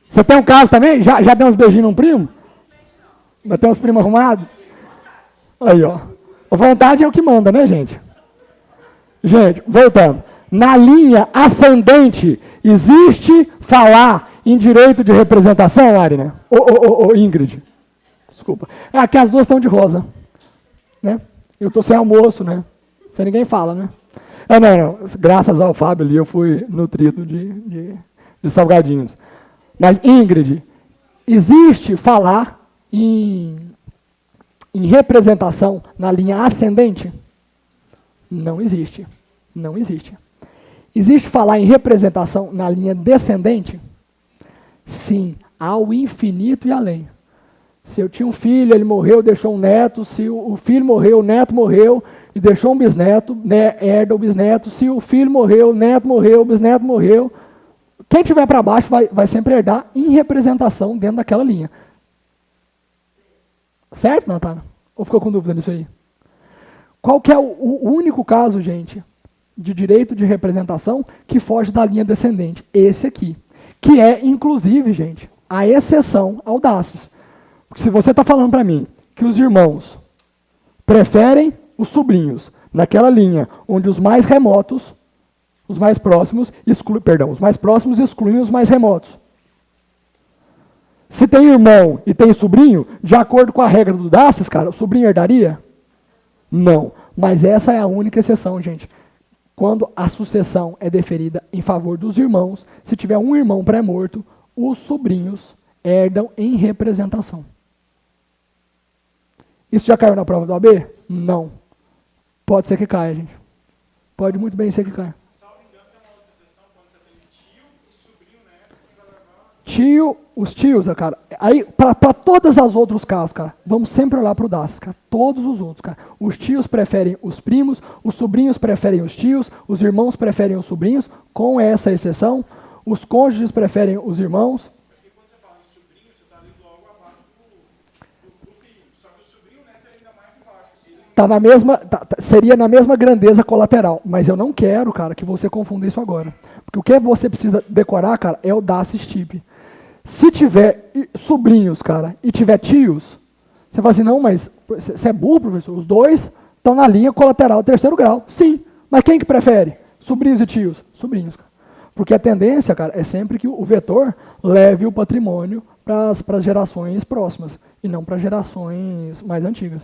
Você tem um caso também? Já deu uns beijinhos num primo? Já tem uns primos arrumados? Aí, ó. A vontade é o que manda, né, gente? Gente, voltando. Na linha ascendente, existe falar em direito de representação, Arina? Ô, Ingrid. Desculpa. Aqui as duas estão de rosa. Né? Eu estou sem almoço, né? Sem ninguém fala, né? Não. Graças ao Fábio ali, eu fui nutrido de salgadinhos. Mas, Ingrid, existe falar em representação na linha ascendente? Não existe. Não existe. Existe falar em representação na linha descendente? Sim, ao infinito e além. Se eu tinha um filho, ele morreu, deixou um neto. Se o filho morreu, o neto morreu e deixou um bisneto, né, herda o bisneto. Se o filho morreu, o neto morreu, o bisneto morreu. Quem tiver para baixo vai sempre herdar em representação dentro daquela linha. Certo, Natália? Ou ficou com dúvida nisso aí? Qual que é o único caso, gente, de direito de representação que foge da linha descendente? Esse aqui. Que é, inclusive, gente, a exceção ao daces. Porque se você está falando para mim que os irmãos preferem os sobrinhos naquela linha onde os mais remotos, os mais próximos, os mais próximos excluem os mais remotos. Se tem irmão e tem sobrinho, de acordo com a regra do daces, cara, o sobrinho herdaria? Não. Mas essa é a única exceção, gente. Quando a sucessão é deferida em favor dos irmãos, se tiver um irmão pré-morto, os sobrinhos herdam em representação. Isso já caiu na prova do AB? Não. Pode ser que caia, gente. Pode muito bem ser que caia. os tios, cara, aí para todos os outros casos, cara, vamos sempre olhar para o DAS, cara, todos os outros, cara. Os tios preferem os primos, os sobrinhos preferem os tios, os irmãos preferem os sobrinhos, com essa exceção, os cônjuges preferem os irmãos. Porque quando você fala em sobrinho, você está ali logo abaixo do filho. Só que o sobrinho neto é ainda mais embaixo. Seria na mesma grandeza colateral, mas eu não quero, cara, que você confunda isso agora. Porque o que você precisa decorar, cara, é o DAS Stip. Se tiver sobrinhos, cara, e tiver tios, você fala assim, não, mas você é burro, professor, os dois estão na linha colateral terceiro grau. Sim, mas quem que prefere? Sobrinhos e tios? Sobrinhos, cara. Porque a tendência, cara, é sempre que o vetor leve o patrimônio para as gerações próximas, e não para gerações mais antigas.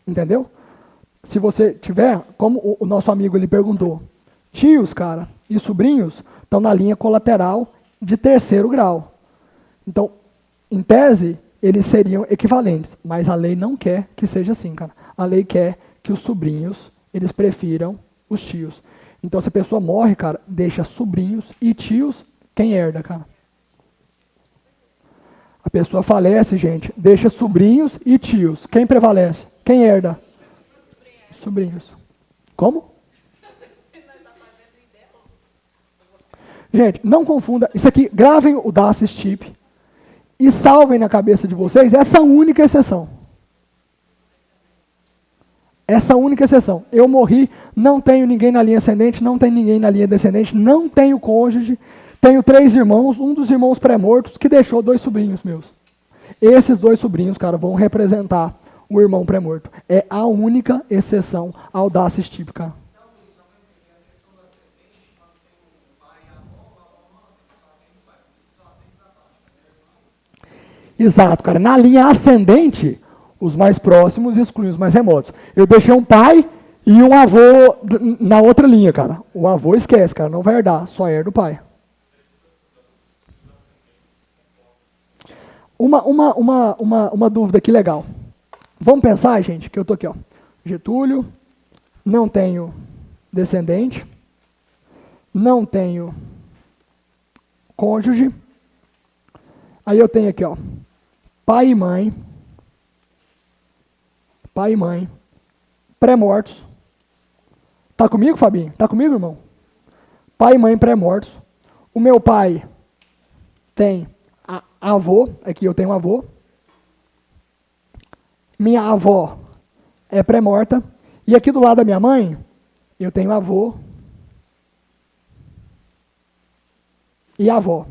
Entendeu? Se você tiver, como o nosso amigo ele perguntou, tios, cara, e sobrinhos estão na linha colateral de terceiro grau. Então, em tese, eles seriam equivalentes, mas a lei não quer que seja assim, cara. A lei quer que os sobrinhos, eles prefiram os tios. Então, se a pessoa morre, cara, deixa sobrinhos e tios, quem herda, cara? A pessoa falece, gente, deixa sobrinhos e tios. Quem prevalece? Quem herda? Sobrinhos. Como? Gente, não confunda. Isso aqui, gravem o DAS Stip e salvem na cabeça de vocês essa única exceção. Essa única exceção. Eu morri, não tenho ninguém na linha ascendente, não tenho ninguém na linha descendente, não tenho cônjuge, tenho 3 irmãos, um dos irmãos pré-mortos que deixou 2 sobrinhos meus. Esses 2 sobrinhos, cara, vão representar o irmão pré-morto. É a única exceção ao DAS Stip, cara. Exato, cara. Na linha ascendente, os mais próximos excluem os mais remotos. Eu deixei um pai e um avô na outra linha, cara. O avô esquece, cara, não vai herdar, só herda o pai. Uma dúvida aqui legal. Vamos pensar, gente, que eu tô aqui, ó. Getúlio, não tenho descendente, não tenho cônjuge. Aí eu tenho aqui, ó, pai e mãe, pré-mortos. Tá comigo, Fabinho? Tá comigo, irmão? Pai e mãe pré-mortos. O meu pai tem avô, aqui eu tenho um avô. Minha avó é pré-morta. E aqui do lado da minha mãe, eu tenho avô e avó.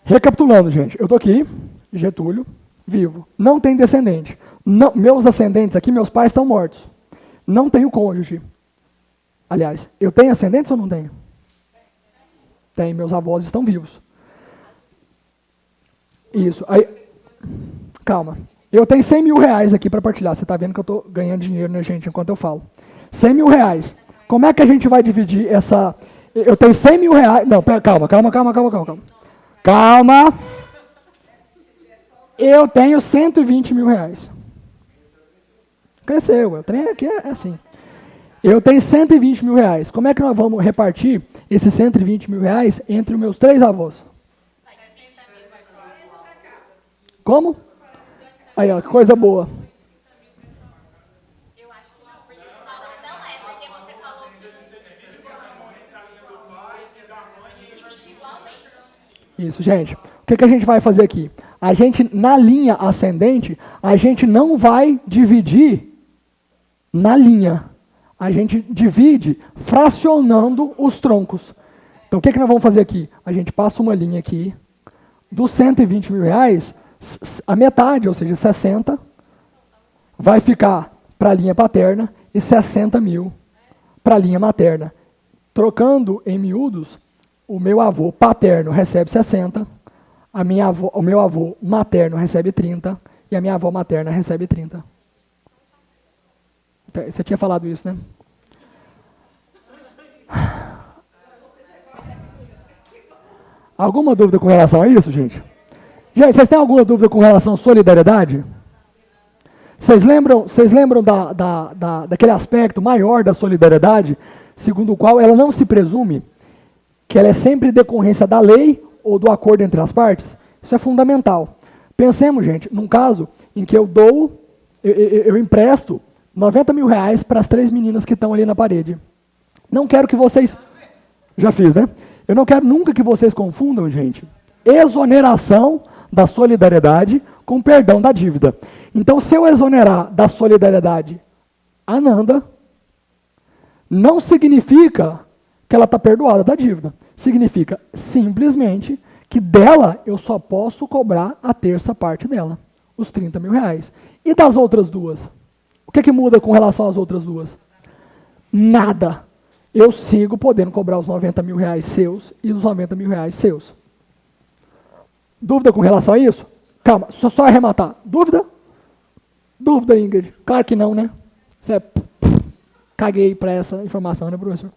Recapitulando, gente, eu estou aqui, Getúlio, vivo. Não tem descendente. Não, meus ascendentes aqui, meus pais estão mortos. Não tenho cônjuge. Aliás, eu tenho ascendentes ou não tenho? Tenho, meus avós estão vivos. Isso. Aí, calma. Eu tenho 100 mil reais aqui para partilhar. Você está vendo que eu estou ganhando dinheiro, né, gente, enquanto eu falo. 100 mil reais. Como é que a gente vai dividir essa... Eu tenho 100 mil reais... Não, calma. Calma. Eu tenho 120 mil reais. Cresceu. O trem aqui é assim. Eu tenho 120 mil reais. Como é que nós vamos repartir esses 120 mil reais entre os meus 3 avós? Como? Aí, ó, que coisa boa. Eu acho que não, porque você falou, não é, porque você falou que divide igualmente. Isso, gente. O que a gente vai fazer aqui? A gente, na linha ascendente, a gente não vai dividir na linha. A gente divide fracionando os troncos. Então, o que nós vamos fazer aqui? A gente passa uma linha aqui, dos 120 mil reais, a metade, ou seja, 60, vai ficar para a linha paterna e 60 mil para a linha materna. Trocando em miúdos, o meu avô paterno recebe 60, o meu avô materno recebe 30 e a minha avó materna recebe 30. Você tinha falado isso, né? Alguma dúvida com relação a isso, gente? Gente, vocês têm alguma dúvida com relação à solidariedade? Vocês lembram daquele aspecto maior da solidariedade, segundo o qual ela não se presume que ela é sempre decorrência da lei ou do acordo entre as partes? Isso é fundamental. Pensemos, gente, num caso em que eu empresto 90 mil reais para as 3 meninas que estão ali na parede. Não quero que vocês... Já fiz, né? Eu não quero nunca que vocês confundam, gente, exoneração da solidariedade com perdão da dívida. Então, se eu exonerar da solidariedade a Nanda, não significa que ela está perdoada da dívida. Significa simplesmente que dela eu só posso cobrar a terça parte dela, os 30 mil reais. E das outras duas? O que muda com relação às outras duas? Nada. Eu sigo podendo cobrar os 90 mil reais seus e os 90 mil reais seus. Dúvida com relação a isso? Calma, só arrematar. Dúvida? Dúvida, Ingrid? Claro que não, né? Você caguei para essa informação, né, professor?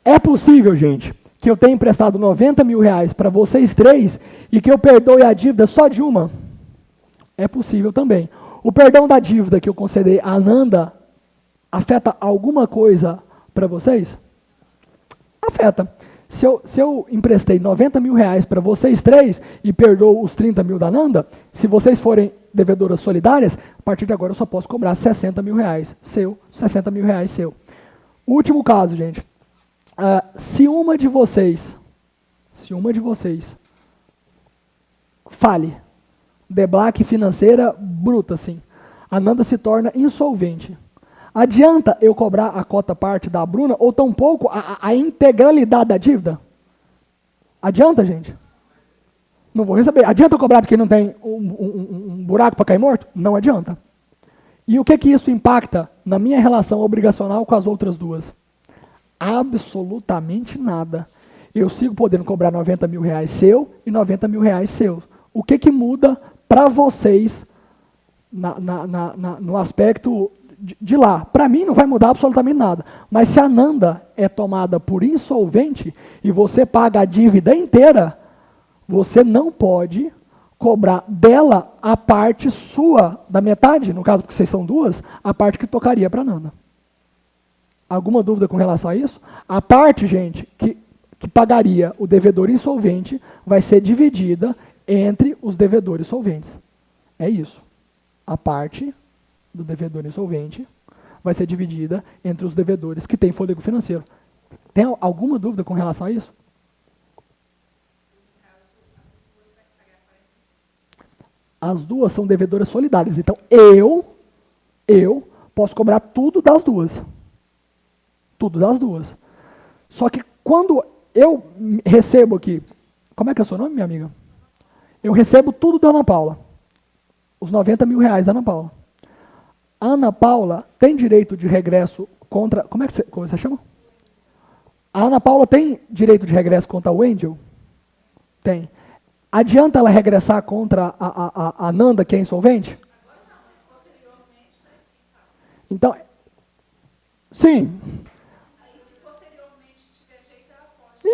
É possível, gente, que eu tenha emprestado 90 mil reais para vocês 3 e que eu perdoe a dívida só de uma? É possível também. O perdão da dívida que eu concedei a Nanda afeta alguma coisa para vocês? Afeta. Se eu emprestei 90 mil reais para vocês 3 e perdoo os 30 mil da Nanda, se vocês forem devedoras solidárias, a partir de agora eu só posso cobrar 60 mil reais seu, 60 mil reais seu. Último caso, gente. Se uma de vocês fale, deblaque financeira bruta, assim, a Nanda se torna insolvente. Adianta eu cobrar a cota parte da Bruna ou tampouco a integralidade da dívida? Adianta, gente? Não vou receber. Adianta eu cobrar de quem não tem um buraco para cair morto? Não adianta. E o que isso impacta na minha relação obrigacional com as outras duas? Absolutamente nada. Eu sigo podendo cobrar 90 mil reais seu e 90 mil reais seus. O que muda para vocês no aspecto de lá? Para mim não vai mudar absolutamente nada. Mas se a Nanda é tomada por insolvente e você paga a dívida inteira, você não pode cobrar dela a parte sua, da metade, no caso porque vocês são duas, a parte que tocaria para a Nanda. Alguma dúvida com relação a isso? A parte, gente, que pagaria o devedor insolvente vai ser dividida entre os devedores solventes. É isso. A parte do devedor insolvente vai ser dividida entre os devedores que têm fôlego financeiro. Tem alguma dúvida com relação a isso? As duas são devedoras solidárias. Então, eu posso cobrar tudo das duas. Tudo das duas. Só que quando eu recebo aqui... Como é que é o seu nome, minha amiga? Eu recebo tudo da Ana Paula. Os 90 mil reais da Ana Paula. A Ana Paula tem direito de regresso contra... Como você chama? A Ana Paula tem direito de regresso contra o Angel? Tem. Adianta ela regressar contra a Nanda, que é insolvente? Então, sim.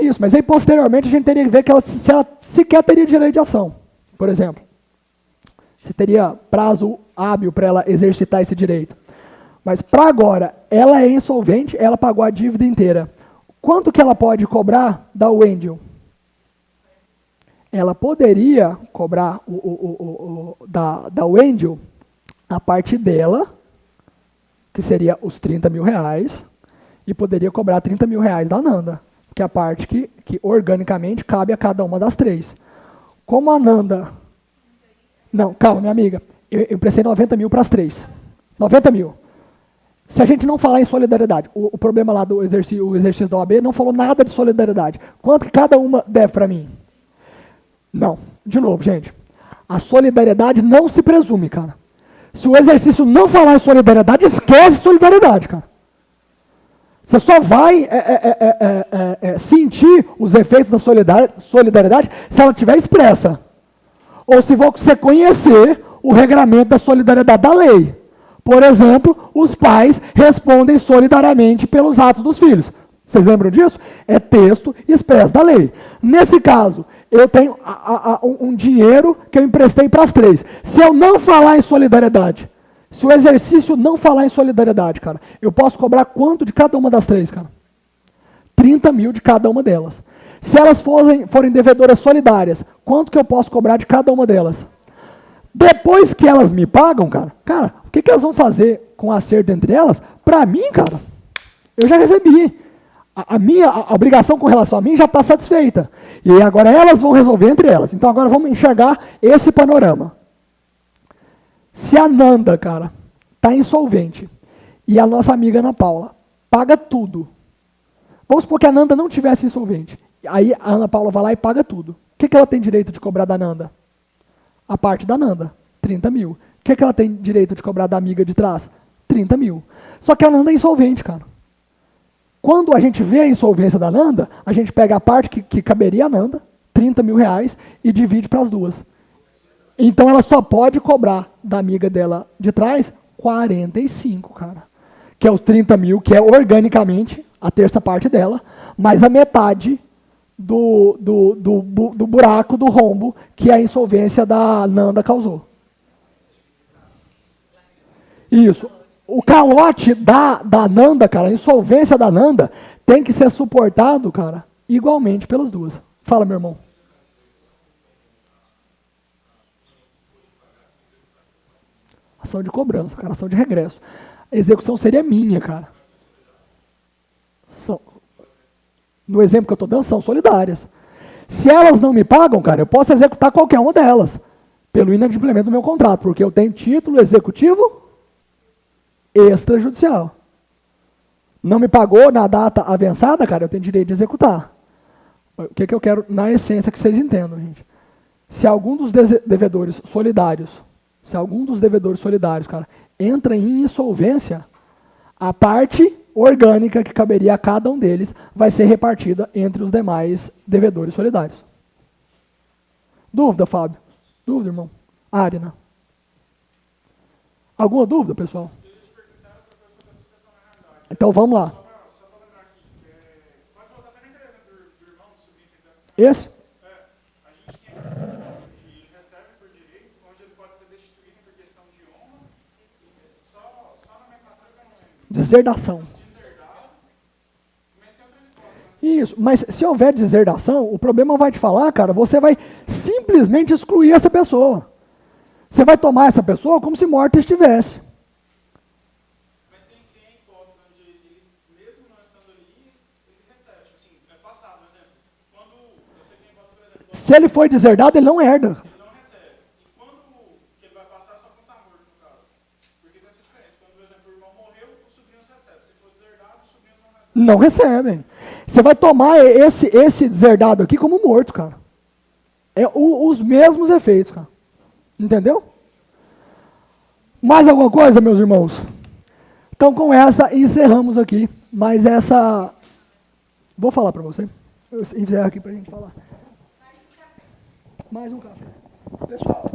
Isso, mas aí posteriormente a gente teria que ver se ela sequer teria direito de ação, por exemplo. Se teria prazo hábil para ela exercitar esse direito. Mas para agora, ela é insolvente, ela pagou a dívida inteira. Quanto que ela pode cobrar da Wendel? Ela poderia cobrar da Wendel a parte dela, que seria os 30 mil reais, e poderia cobrar 30 mil reais da Nanda, que é a parte que organicamente cabe a cada uma das 3. Como a Nanda... Não, calma, minha amiga. Eu prestei 90 mil para as 3. 90 mil. Se a gente não falar em solidariedade, o problema lá do exercício da OAB não falou nada de solidariedade. Quanto que cada uma deve para mim? Não. De novo, gente. A solidariedade não se presume, cara. Se o exercício não falar em solidariedade, esquece solidariedade, cara. Você só vai sentir os efeitos da solidariedade se ela estiver expressa. Ou se você conhecer o regramento da solidariedade da lei. Por exemplo, os pais respondem solidariamente pelos atos dos filhos. Vocês lembram disso? É texto expresso da lei. Nesse caso, eu tenho um dinheiro que eu emprestei para as 3. Se eu não falar em solidariedade, se o exercício não falar em solidariedade, cara, eu posso cobrar quanto de cada uma das 3, cara? 30 mil de cada uma delas. Se elas forem devedoras solidárias, quanto que eu posso cobrar de cada uma delas? Depois que elas me pagam, cara, o que elas vão fazer com o acerto entre elas? Para mim, cara, eu já recebi. A obrigação com relação a mim já está satisfeita. E agora elas vão resolver entre elas. Então agora vamos enxergar esse panorama. Se a Nanda, cara, está insolvente e a nossa amiga Ana Paula paga tudo. Vamos supor que a Nanda não tivesse insolvente. Aí a Ana Paula vai lá e paga tudo. O que ela tem direito de cobrar da Nanda? A parte da Nanda, 30 mil. O que ela tem direito de cobrar da amiga de trás? 30 mil. Só que a Nanda é insolvente, cara. Quando a gente vê a insolvência da Nanda, a gente pega a parte que caberia a Nanda, 30 mil reais, e divide para as duas. Então ela só pode cobrar da amiga dela de trás 45, cara. Que é os 30 mil, que é organicamente a terça parte dela, mais a metade do buraco, do rombo, que a insolvência da Nanda causou. Isso. O calote da Nanda, cara, a insolvência da Nanda, tem que ser suportado, cara, igualmente pelas duas. Fala, meu irmão. Ação de cobrança, cara, ação de regresso. A execução seria minha, cara. No exemplo que eu estou dando, são solidárias. Se elas não me pagam, cara, eu posso executar qualquer uma delas, pelo inadimplemento do meu contrato, porque eu tenho título executivo extrajudicial. Não me pagou na data avançada, cara, eu tenho direito de executar. O que eu quero, na essência, que vocês entendam, gente? Se algum dos devedores solidários, cara, entra em insolvência, a parte orgânica que caberia a cada um deles vai ser repartida entre os demais devedores solidários. Dúvida, Fábio? Dúvida, irmão? Arina? Alguma dúvida, pessoal? Então vamos lá. Só para lembrar aqui, pode voltar até naquele exemplo do irmão, do sobrinho, se quiser. Esse? A gente tem a situação que ele recebe por direito, onde ele pode ser destituído por questão de honra, só na nomenclatura que eu não lembro. Deserdação. Deserdado, mas tem outras hipóteses. Isso, mas se houver deserdação, o problema vai te falar, cara, você vai simplesmente excluir essa pessoa. Você vai tomar essa pessoa como se morta estivesse. Mas tem a hipótese onde ele, mesmo não estando ali, ele recebe. Assim, é passado, por exemplo. Quando você tem a hipótese, por exemplo, Se ele foi deserdado, ele não herda. ele não recebe. E quando que ele vai passar, só quando está morto, no caso. Porque tem essa diferença. Quando, por exemplo, o irmão morreu, os sobrinhos recebem. Se for deserdado, os sobrinhos não recebem. Não recebem. Você vai tomar esse deserdado aqui como morto, cara. É os mesmos efeitos, cara. Entendeu? Mais alguma coisa, meus irmãos? Então, com essa, encerramos aqui. Mas essa... Vou falar para você. Eu encerro aqui para a gente falar. Mais um café. Pessoal...